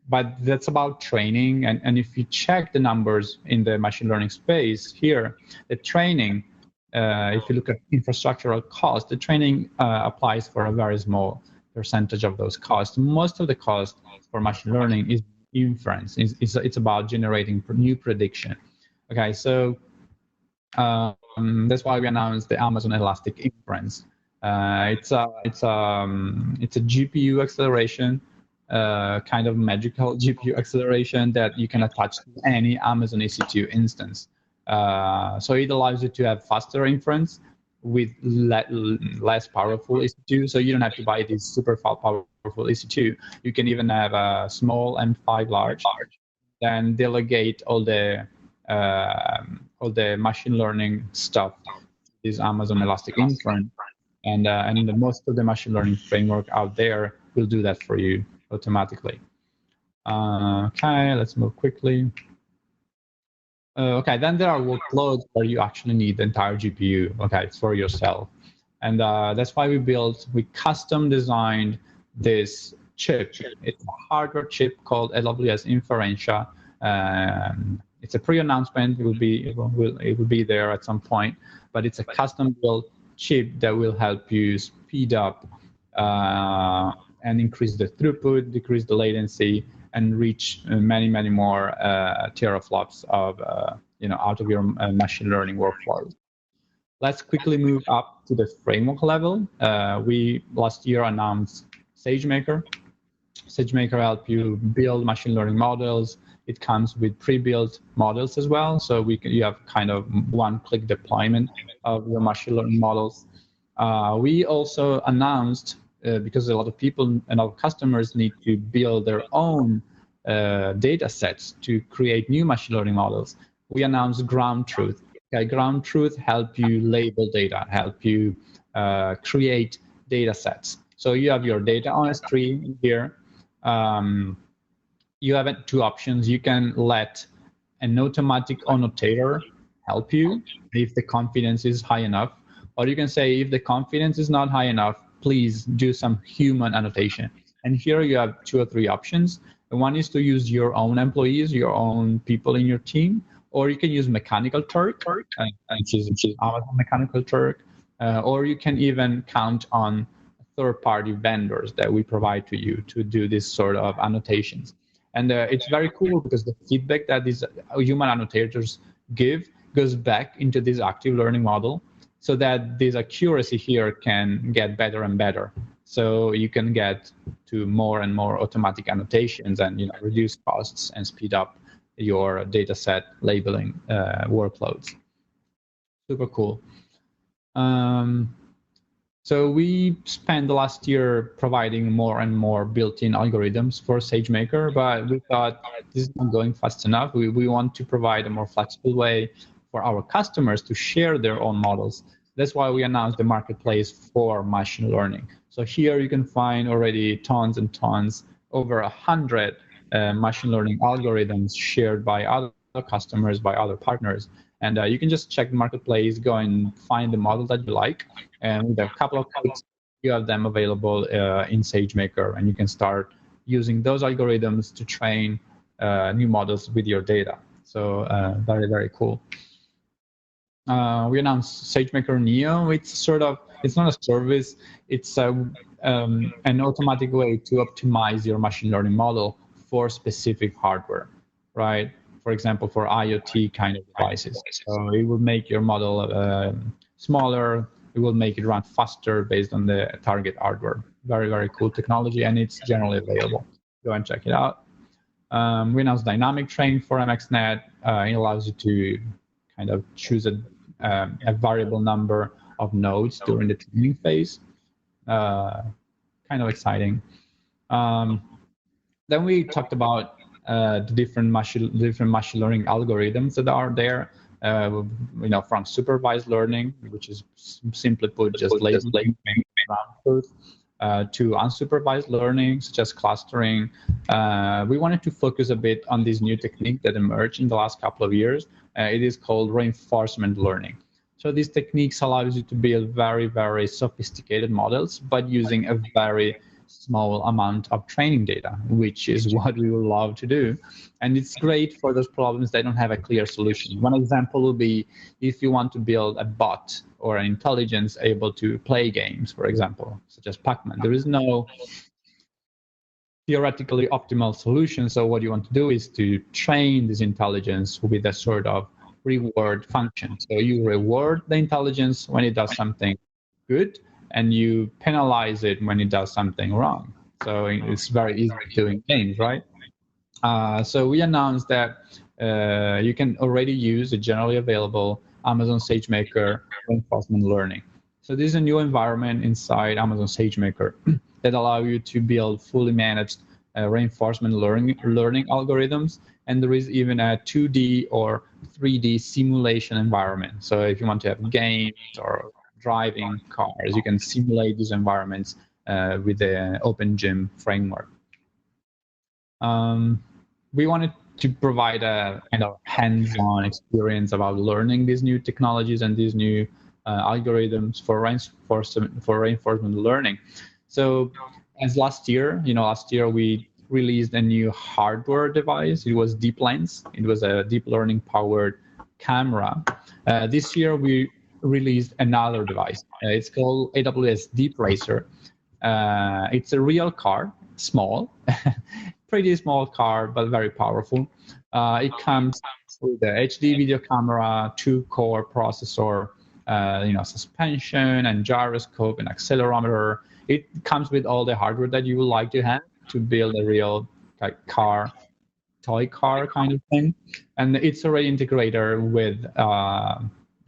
But that's about training, and if you check the numbers in the machine learning space here, the training, if you look at infrastructural cost, the training applies for a very small percentage of those costs. Most of the cost for machine learning is inference. It's about generating new prediction. Okay, so that's why we announced the Amazon Elastic Inference. It's a GPU acceleration. Kind of magical GPU acceleration that you can attach to any Amazon EC2 instance. So it allows you to have faster inference with less powerful EC2. So you don't have to buy this super powerful EC2. You can even have a small M5 large, then delegate all the machine learning stuff to this Amazon Elastic Inference, and most of the machine learning framework out there will do that for you automatically. Okay, let's move quickly. Okay, then there are workloads where you actually need the entire GPU, okay, for yourself. And that's why we custom designed this chip. It's a hardware chip called AWS Inferentia. It's a pre-announcement. It will be there at some point, but it's a custom built chip that will help you speed up and increase the throughput, decrease the latency, and reach many more teraflops of out of your machine learning workflows. Let's quickly move up to the framework level. We last year announced SageMaker. SageMaker help you build machine learning models. It comes with pre-built models as well, so you have kind of one-click deployment of your machine learning models. We also announced, because a lot of people and our customers need to build their own data sets to create new machine learning models, we announced ground truth. Okay, ground truth help you label data, help you create data sets. So you have your data on S3 here. You have two options. You can let an automatic annotator help you if the confidence is high enough, or you can say if the confidence is not high enough, please do some human annotation. And here you have 2 or 3 options. One is to use your own employees, your own people in your team, or you can use Mechanical Turk, which is Amazon Mechanical Turk, or you can even count on third-party vendors that we provide to you to do this sort of annotations. And it's very cool because the feedback that these human annotators give goes back into this active learning model, so that this accuracy here can get better and better. So you can get to more and more automatic annotations and reduce costs and speed up your data set labeling workloads. Super cool. So we spent the last year providing more and more built-in algorithms for SageMaker, but we thought this is not going fast enough. We want to provide a more flexible way for our customers to share their own models. That's why we announced the marketplace for machine learning. So here you can find already tons and tons, over 100 machine learning algorithms shared by other customers, by other partners. And you can just check the marketplace, go and find the model that you like. And with a couple of clicks, you have them available in SageMaker, and you can start using those algorithms to train new models with your data. So very, very cool. We announced SageMaker Neo. It's not a service. It's an automatic way to optimize your machine learning model for specific hardware, right? For example, for IoT kind of devices. So it will make your model smaller. It will make it run faster based on the target hardware. Very, very cool technology, and it's generally available. Go and check it out. We announced dynamic training for MXNet. It allows you to kind of choose a variable number of nodes during the training phase. Kind of exciting. Then we talked about the different machine learning algorithms that are there. From supervised learning, which is simply put just labeling to unsupervised learning, such as clustering. We wanted to focus a bit on this new technique that emerged in the last couple of years. It is called reinforcement learning. So these techniques allows you to build very, very sophisticated models, but using a very small amount of training data, which is what we would love to do. And it's great for those problems that don't have a clear solution. One example would be if you want to build a bot or an intelligence able to play games, for example, such as Pac-Man. There is no theoretically optimal solution. So what you want to do is to train this intelligence with a sort of reward function. So you reward the intelligence when it does something good, and you penalize it when it does something wrong. So it's very easy to do in games, right? So we announced that you can already use a generally available Amazon SageMaker reinforcement learning. So this is a new environment inside Amazon SageMaker that allow you to build fully managed reinforcement learning algorithms. And there is even a 2D or 3D simulation environment. So if you want to have games or driving cars, you can simulate these environments with the OpenGym framework. We wanted to provide a kind of hands-on experience about learning these new technologies and these new algorithms for reinforcement learning. So as last year we released a new hardware device. It was DeepLens. It was a deep learning powered camera. This year we released another device. It's called AWS Deep Racer. It's a real car, small, pretty small car, but very powerful. It comes with a HD video camera, 2-core processor, suspension and gyroscope and accelerometer. It comes with all the hardware that you would like to have. to build a real like toy car kind of thing, and it's already integrated with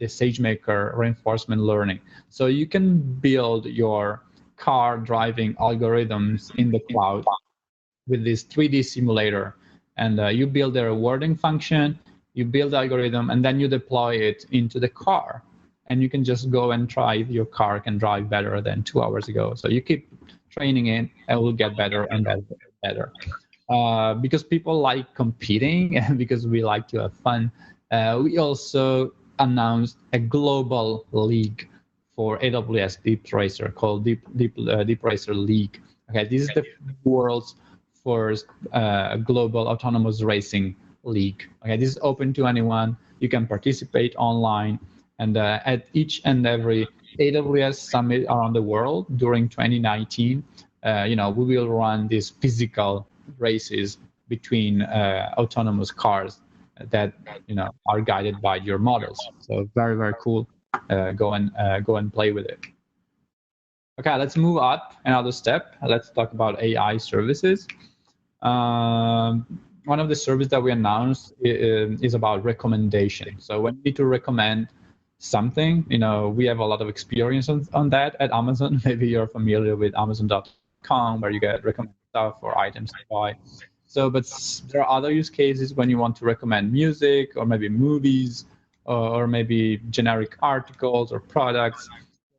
the SageMaker reinforcement learning. So you can build your car driving algorithms in the cloud with this 3D simulator, and you build a rewarding function, you build the algorithm, and then you deploy it into the car, and you can just go and try if your car can drive better than 2 hours ago. So you keep training it, and it will get better and better and better. Because people like competing and because we like to have fun, we also announced a global league for AWS Deep Racer called Deep Racer League. Okay, this is the world's first global autonomous racing league. Okay, this is open to anyone. You can participate online, and at each and every AWS summit around the world during 2019, we will run these physical races between autonomous cars that are guided by your models. So very, very cool. Go and play with it. Okay, let's move up another step. Let's talk about AI services. One of the services that we announced is about recommendation. So when you need to recommend something, we have a lot of experience on that at Amazon. Maybe you're familiar with Amazon.com, where you get recommended stuff or items to buy. So, but there are other use cases when you want to recommend music or maybe movies or maybe generic articles or products.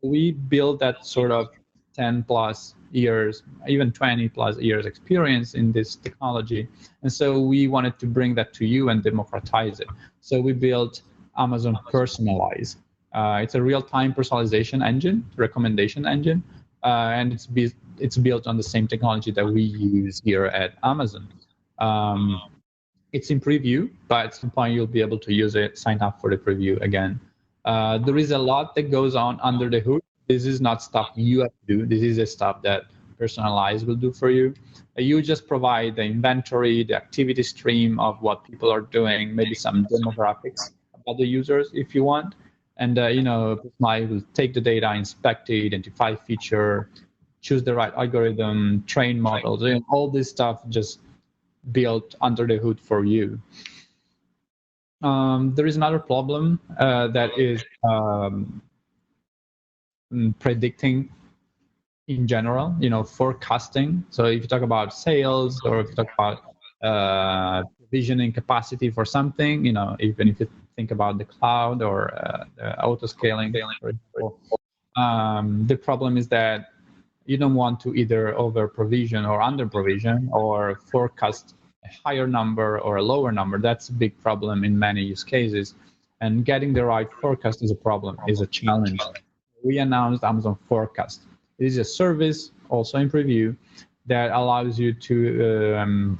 We built that sort of 10 plus years, even 20 plus years experience in this technology. And so we wanted to bring that to you and democratize it. So we built Amazon Personalize. It's a real-time personalization engine, recommendation engine, and it's built on the same technology that we use here at Amazon. It's in preview, but at some point you'll be able to use it, sign up for the preview again. There is a lot that goes on under the hood. This is not stuff you have to do. This is the stuff that Personalize will do for you. You just provide the inventory, the activity stream of what people are doing, maybe some demographics about the users if you want. And, Personalize will take the data, inspect it, identify feature, choose the right algorithm, train models, all this stuff just built under the hood for you. There is another problem that is predicting in general, forecasting. So if you talk about sales or if you talk about provisioning capacity for something, even if you think about the cloud or auto scaling, for example, the problem is that you don't want to either over provision or under provision or forecast a higher number or a lower number. That's a big problem in many use cases. And getting the right forecast is a problem, is a challenge. We announced Amazon Forecast. It is a service, also in preview, that allows you to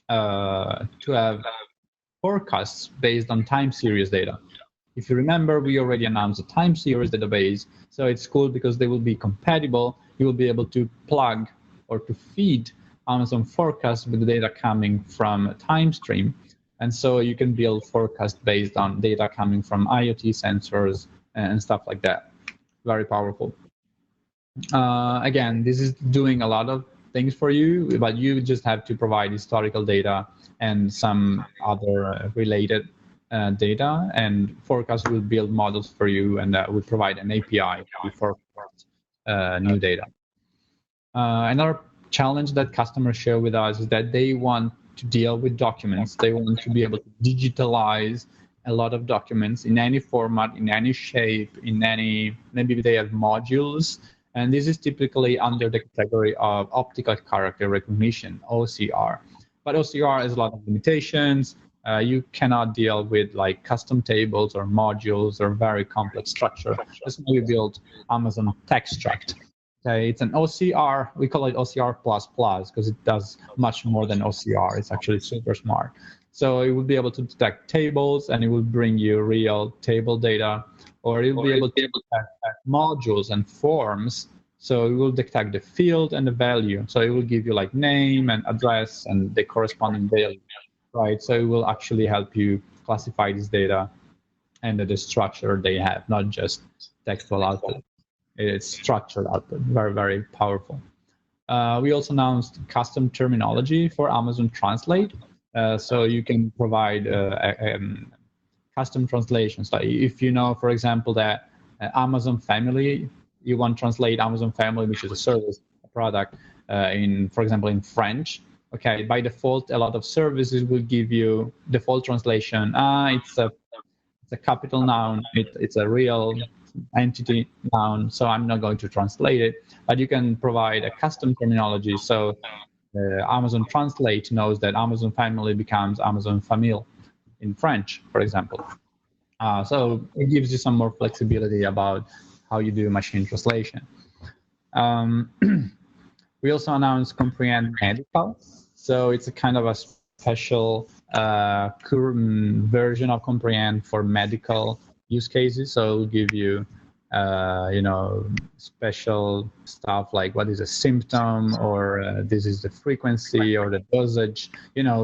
have forecasts based on time series data. If you remember, we already announced a time series database, so it's cool because they will be compatible. You will be able to plug or to feed Amazon Forecast with the data coming from a time stream. And so you can build forecast based on data coming from IoT sensors and stuff like that. Very powerful. Again, this is doing a lot of things for you, but you just have to provide historical data and some other related data, and Forecast will build models for you, and will provide an API to forecast new data. Another challenge that customers share with us is that they want to deal with documents. They want to be able to digitalize a lot of documents in any format, in any shape, maybe they have modules. And this is typically under the category of optical character recognition, OCR. But OCR has a lot of limitations. You cannot deal with like custom tables or modules or very complex structure. That's why we built Amazon Textstruct. Okay, it's an OCR. We call it OCR++ because it does much more than OCR. It's actually super smart. So it will be able to detect tables, and it will bring you real table data, or it will be able to detect modules and forms. So it will detect the field and the value. So it will give you like name and address and the corresponding value, right? So it will actually help you classify this data and the structure they have, not just textual output. It's structured output, very, very powerful. We also announced custom terminology for Amazon Translate, so you can provide custom translations. Like if you know, for example, that Amazon Family, you want to translate Amazon Family, which is a service, a product, for example, in French. Okay, by default, a lot of services will give you default translation. It's a capital noun. It's a real entity noun, so I'm not going to translate it. But you can provide a custom terminology. So Amazon Translate knows that Amazon Family becomes Amazon Famille in French, for example. So it gives you some more flexibility about how you do machine translation. We also announced Comprehend Medical. So it's a kind of a special version of Comprehend for medical use cases. So it'll give you, special stuff like what is a symptom, or this is the frequency or the dosage,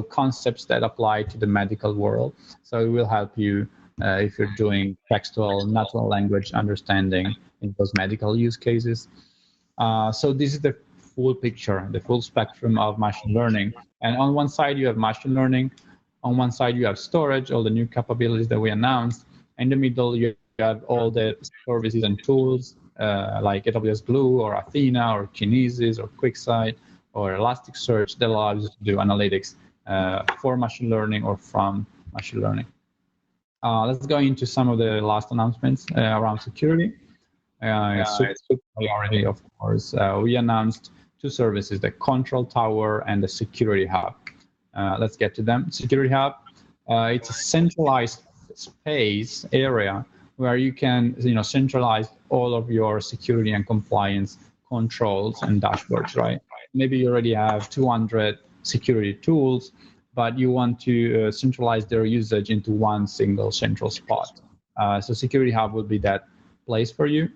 concepts that apply to the medical world. So it will help you if you're doing textual natural language understanding in those medical use cases. So this is the full picture, the full spectrum of machine learning. And on one side, you have machine learning. On one side, you have storage, all the new capabilities that we announced. In the middle, you have all the services and tools like AWS Glue or Athena or Kinesis or QuickSight or Elasticsearch that allows you to do analytics for machine learning or from machine learning. Let's go into some of the last announcements around security. Super priority, of course. We announced two services, the Control Tower and the Security Hub. Let's get to them. Security Hub, it's a centralized space area where you can centralize all of your security and compliance controls and dashboards, right? Maybe you already have 200 security tools, but you want to centralize their usage into one single central spot. So Security Hub will be that place for you.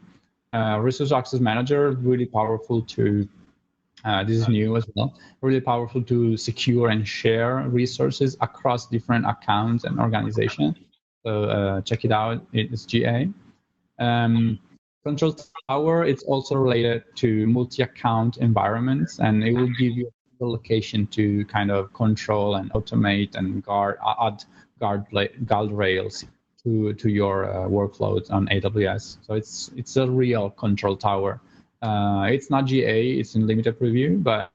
Resource Access Manager, really powerful to, this is new as well, really powerful to secure and share resources across different accounts and organizations. So check it out, it's GA. Control Tower, it's also related to multi-account environments, and it will give you a location to kind of control and automate and add guardrails to your workloads on AWS. So it's a real Control Tower. It's not GA, it's in limited preview, but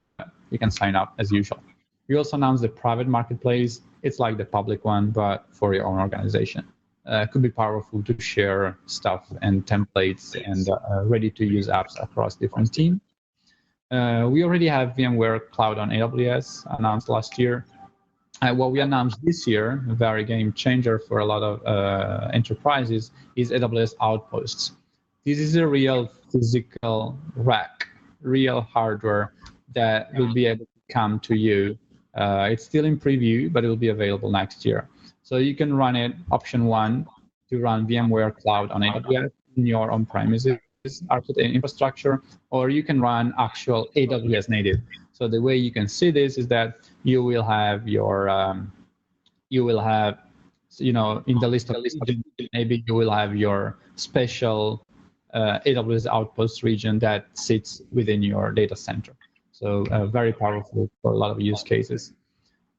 you can sign up as usual. We also announced the private marketplace. It's like the public one, but for your own organization. It could be powerful to share stuff and templates and ready-to-use apps across different teams. We already have VMware Cloud on AWS, announced last year. What we announced this year, a very game changer for a lot of enterprises, is AWS Outposts. This is a real physical rack, real hardware that will be able to come to you. It's still in preview, but it will be available next year. So you can run it, option one, to run VMware Cloud on AWS in your on-premises infrastructure, or you can run actual AWS native. So the way you can see this is that you will have your, in the list of regions, maybe you will have your special AWS Outpost region that sits within your data center. So very powerful for a lot of use cases.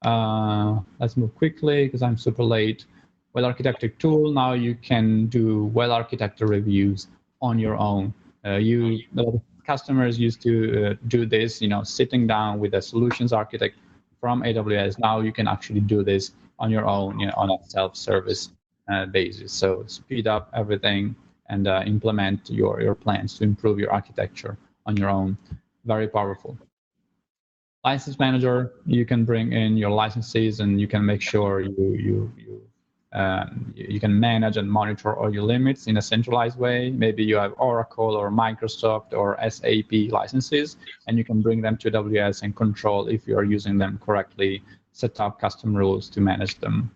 Let's move quickly because I'm super late. Well-architected tool, now you can do well-architected reviews on your own. A lot of customers used to do this, sitting down with a solutions architect from AWS. Now you can actually do this on your own, on a self-service basis. So speed up everything and implement your plans to improve your architecture on your own. Very powerful. License manager, you can bring in your licenses and you can make sure you can manage and monitor all your limits in a centralized way. Maybe you have Oracle or Microsoft or SAP licenses, and you can bring them to AWS and control if you are using them correctly, set up custom rules to manage them.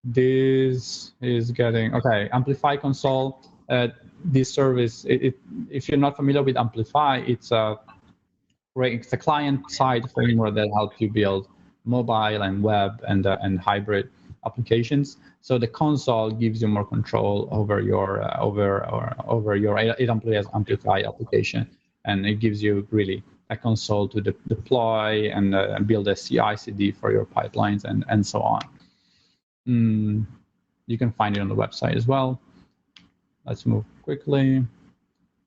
This is getting, okay, Amplify Console. This service, if you're not familiar with Amplify, it's a client-side framework that helps you build mobile and web and hybrid applications. So the console gives you more control over your AWS Amplify application, and it gives you really a console to deploy and build a CI/CD for your pipelines and so on. You can find it on the website as well. Let's move quickly.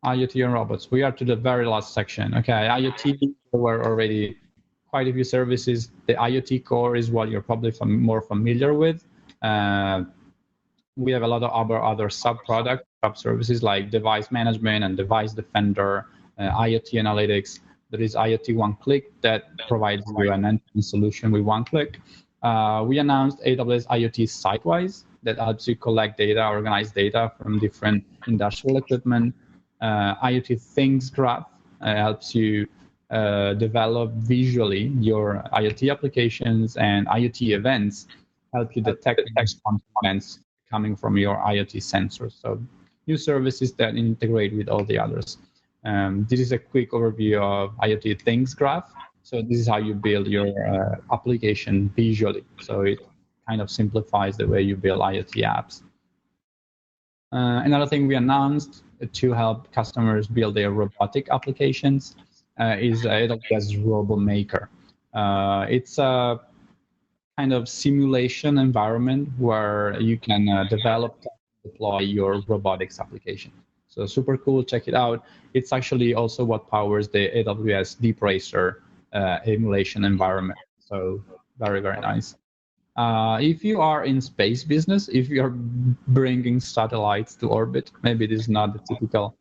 IoT and robots. We are to the very last section. Okay, IoT, there were already quite a few services. The IoT core is what you're probably more familiar with. We have a lot of other sub-products, sub-services like device management and device defender, IoT analytics. There is IoT one-click that provides you an end-to-end solution with one click. We announced AWS IoT Sitewise that helps you collect data, organize data from different industrial equipment. IoT Things Graph helps you develop visually your IoT applications, and IoT events help you detect components coming from your IoT sensors. So new services that integrate with all the others. This is a quick overview of IoT Things Graph. So this is how you build your application visually. So it kind of simplifies the way you build IoT apps. Another thing we announced to help customers build their robotic applications is AWS RoboMaker. It's a kind of simulation environment where you can develop and deploy your robotics application. So super cool, check it out. It's actually also what powers the AWS Deep Racer emulation environment. So very, very nice. If you are in space business, if you're bringing satellites to orbit, maybe this is not the typical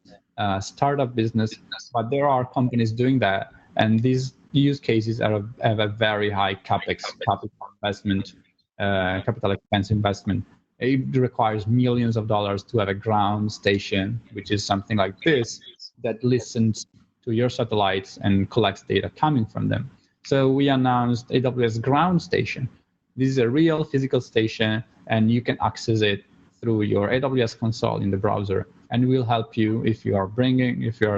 startup business, but there are companies doing that. And these use cases have a very high capital expense investment. It requires millions of dollars to have a ground station, which is something like this, that listens to your satellites and collects data coming from them. So we announced AWS Ground Station. This is a real physical station, and you can access it through your AWS console in the browser. And it will help you if you are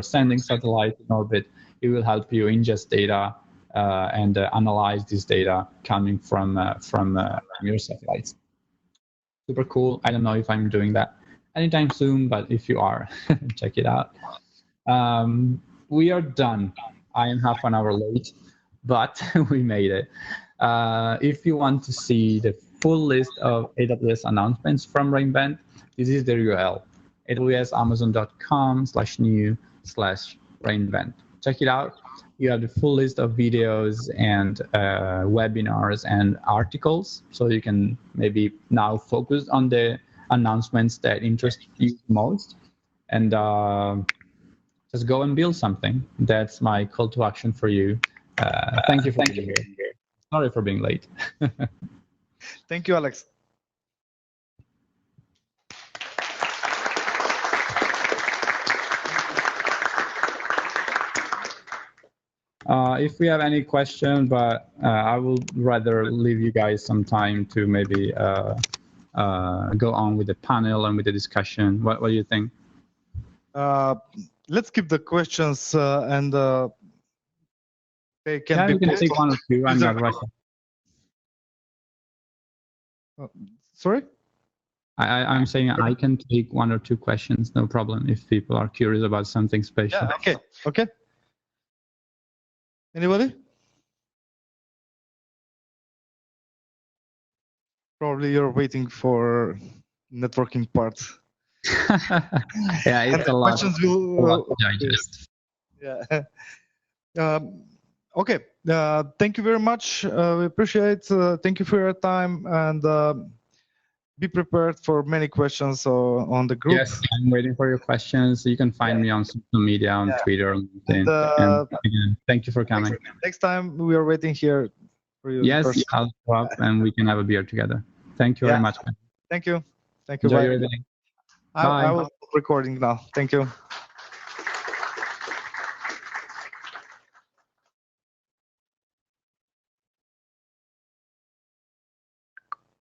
sending satellites in orbit. It will help you ingest data and analyze this data coming from your satellites. Super cool. I don't know if I'm doing that anytime soon, but if you are, check it out. We are done. I am half an hour late, but we made it. If you want to see the full list of AWS announcements from re:Invent, this is the URL, awsamazon.com/new/re:Invent. Check it out. You have the full list of videos and webinars and articles, so you can maybe now focus on the announcements that interest you most, and just go and build something. That's my call to action for you. Thank you for being here. Sorry for being late. Thank you, Alex. If we have any question, but I would rather leave you guys some time to maybe go on with the panel and with the discussion. What do you think? Let's keep the questions and they can be. You can take one or two. I'm not rushing. Sorry? I'm saying I can take one or two questions, no problem, if people are curious about something special. Yeah, okay. Okay. Anybody? Probably you're waiting for networking part. Yeah, it's a lot. Questions will digest. Yeah. Okay. Thank you very much. We appreciate. Thank you for your time, and be prepared for many questions on the group. Yes, I'm waiting for your questions. You can find me on social media, on Twitter, LinkedIn. And again, thank you for coming. Next time we are waiting here for you. Yes, I'll go up and we can have a beer together. Thank you very much. Thank you. Thank you. Enjoy Bye. your day. I will stop recording now. Thank you.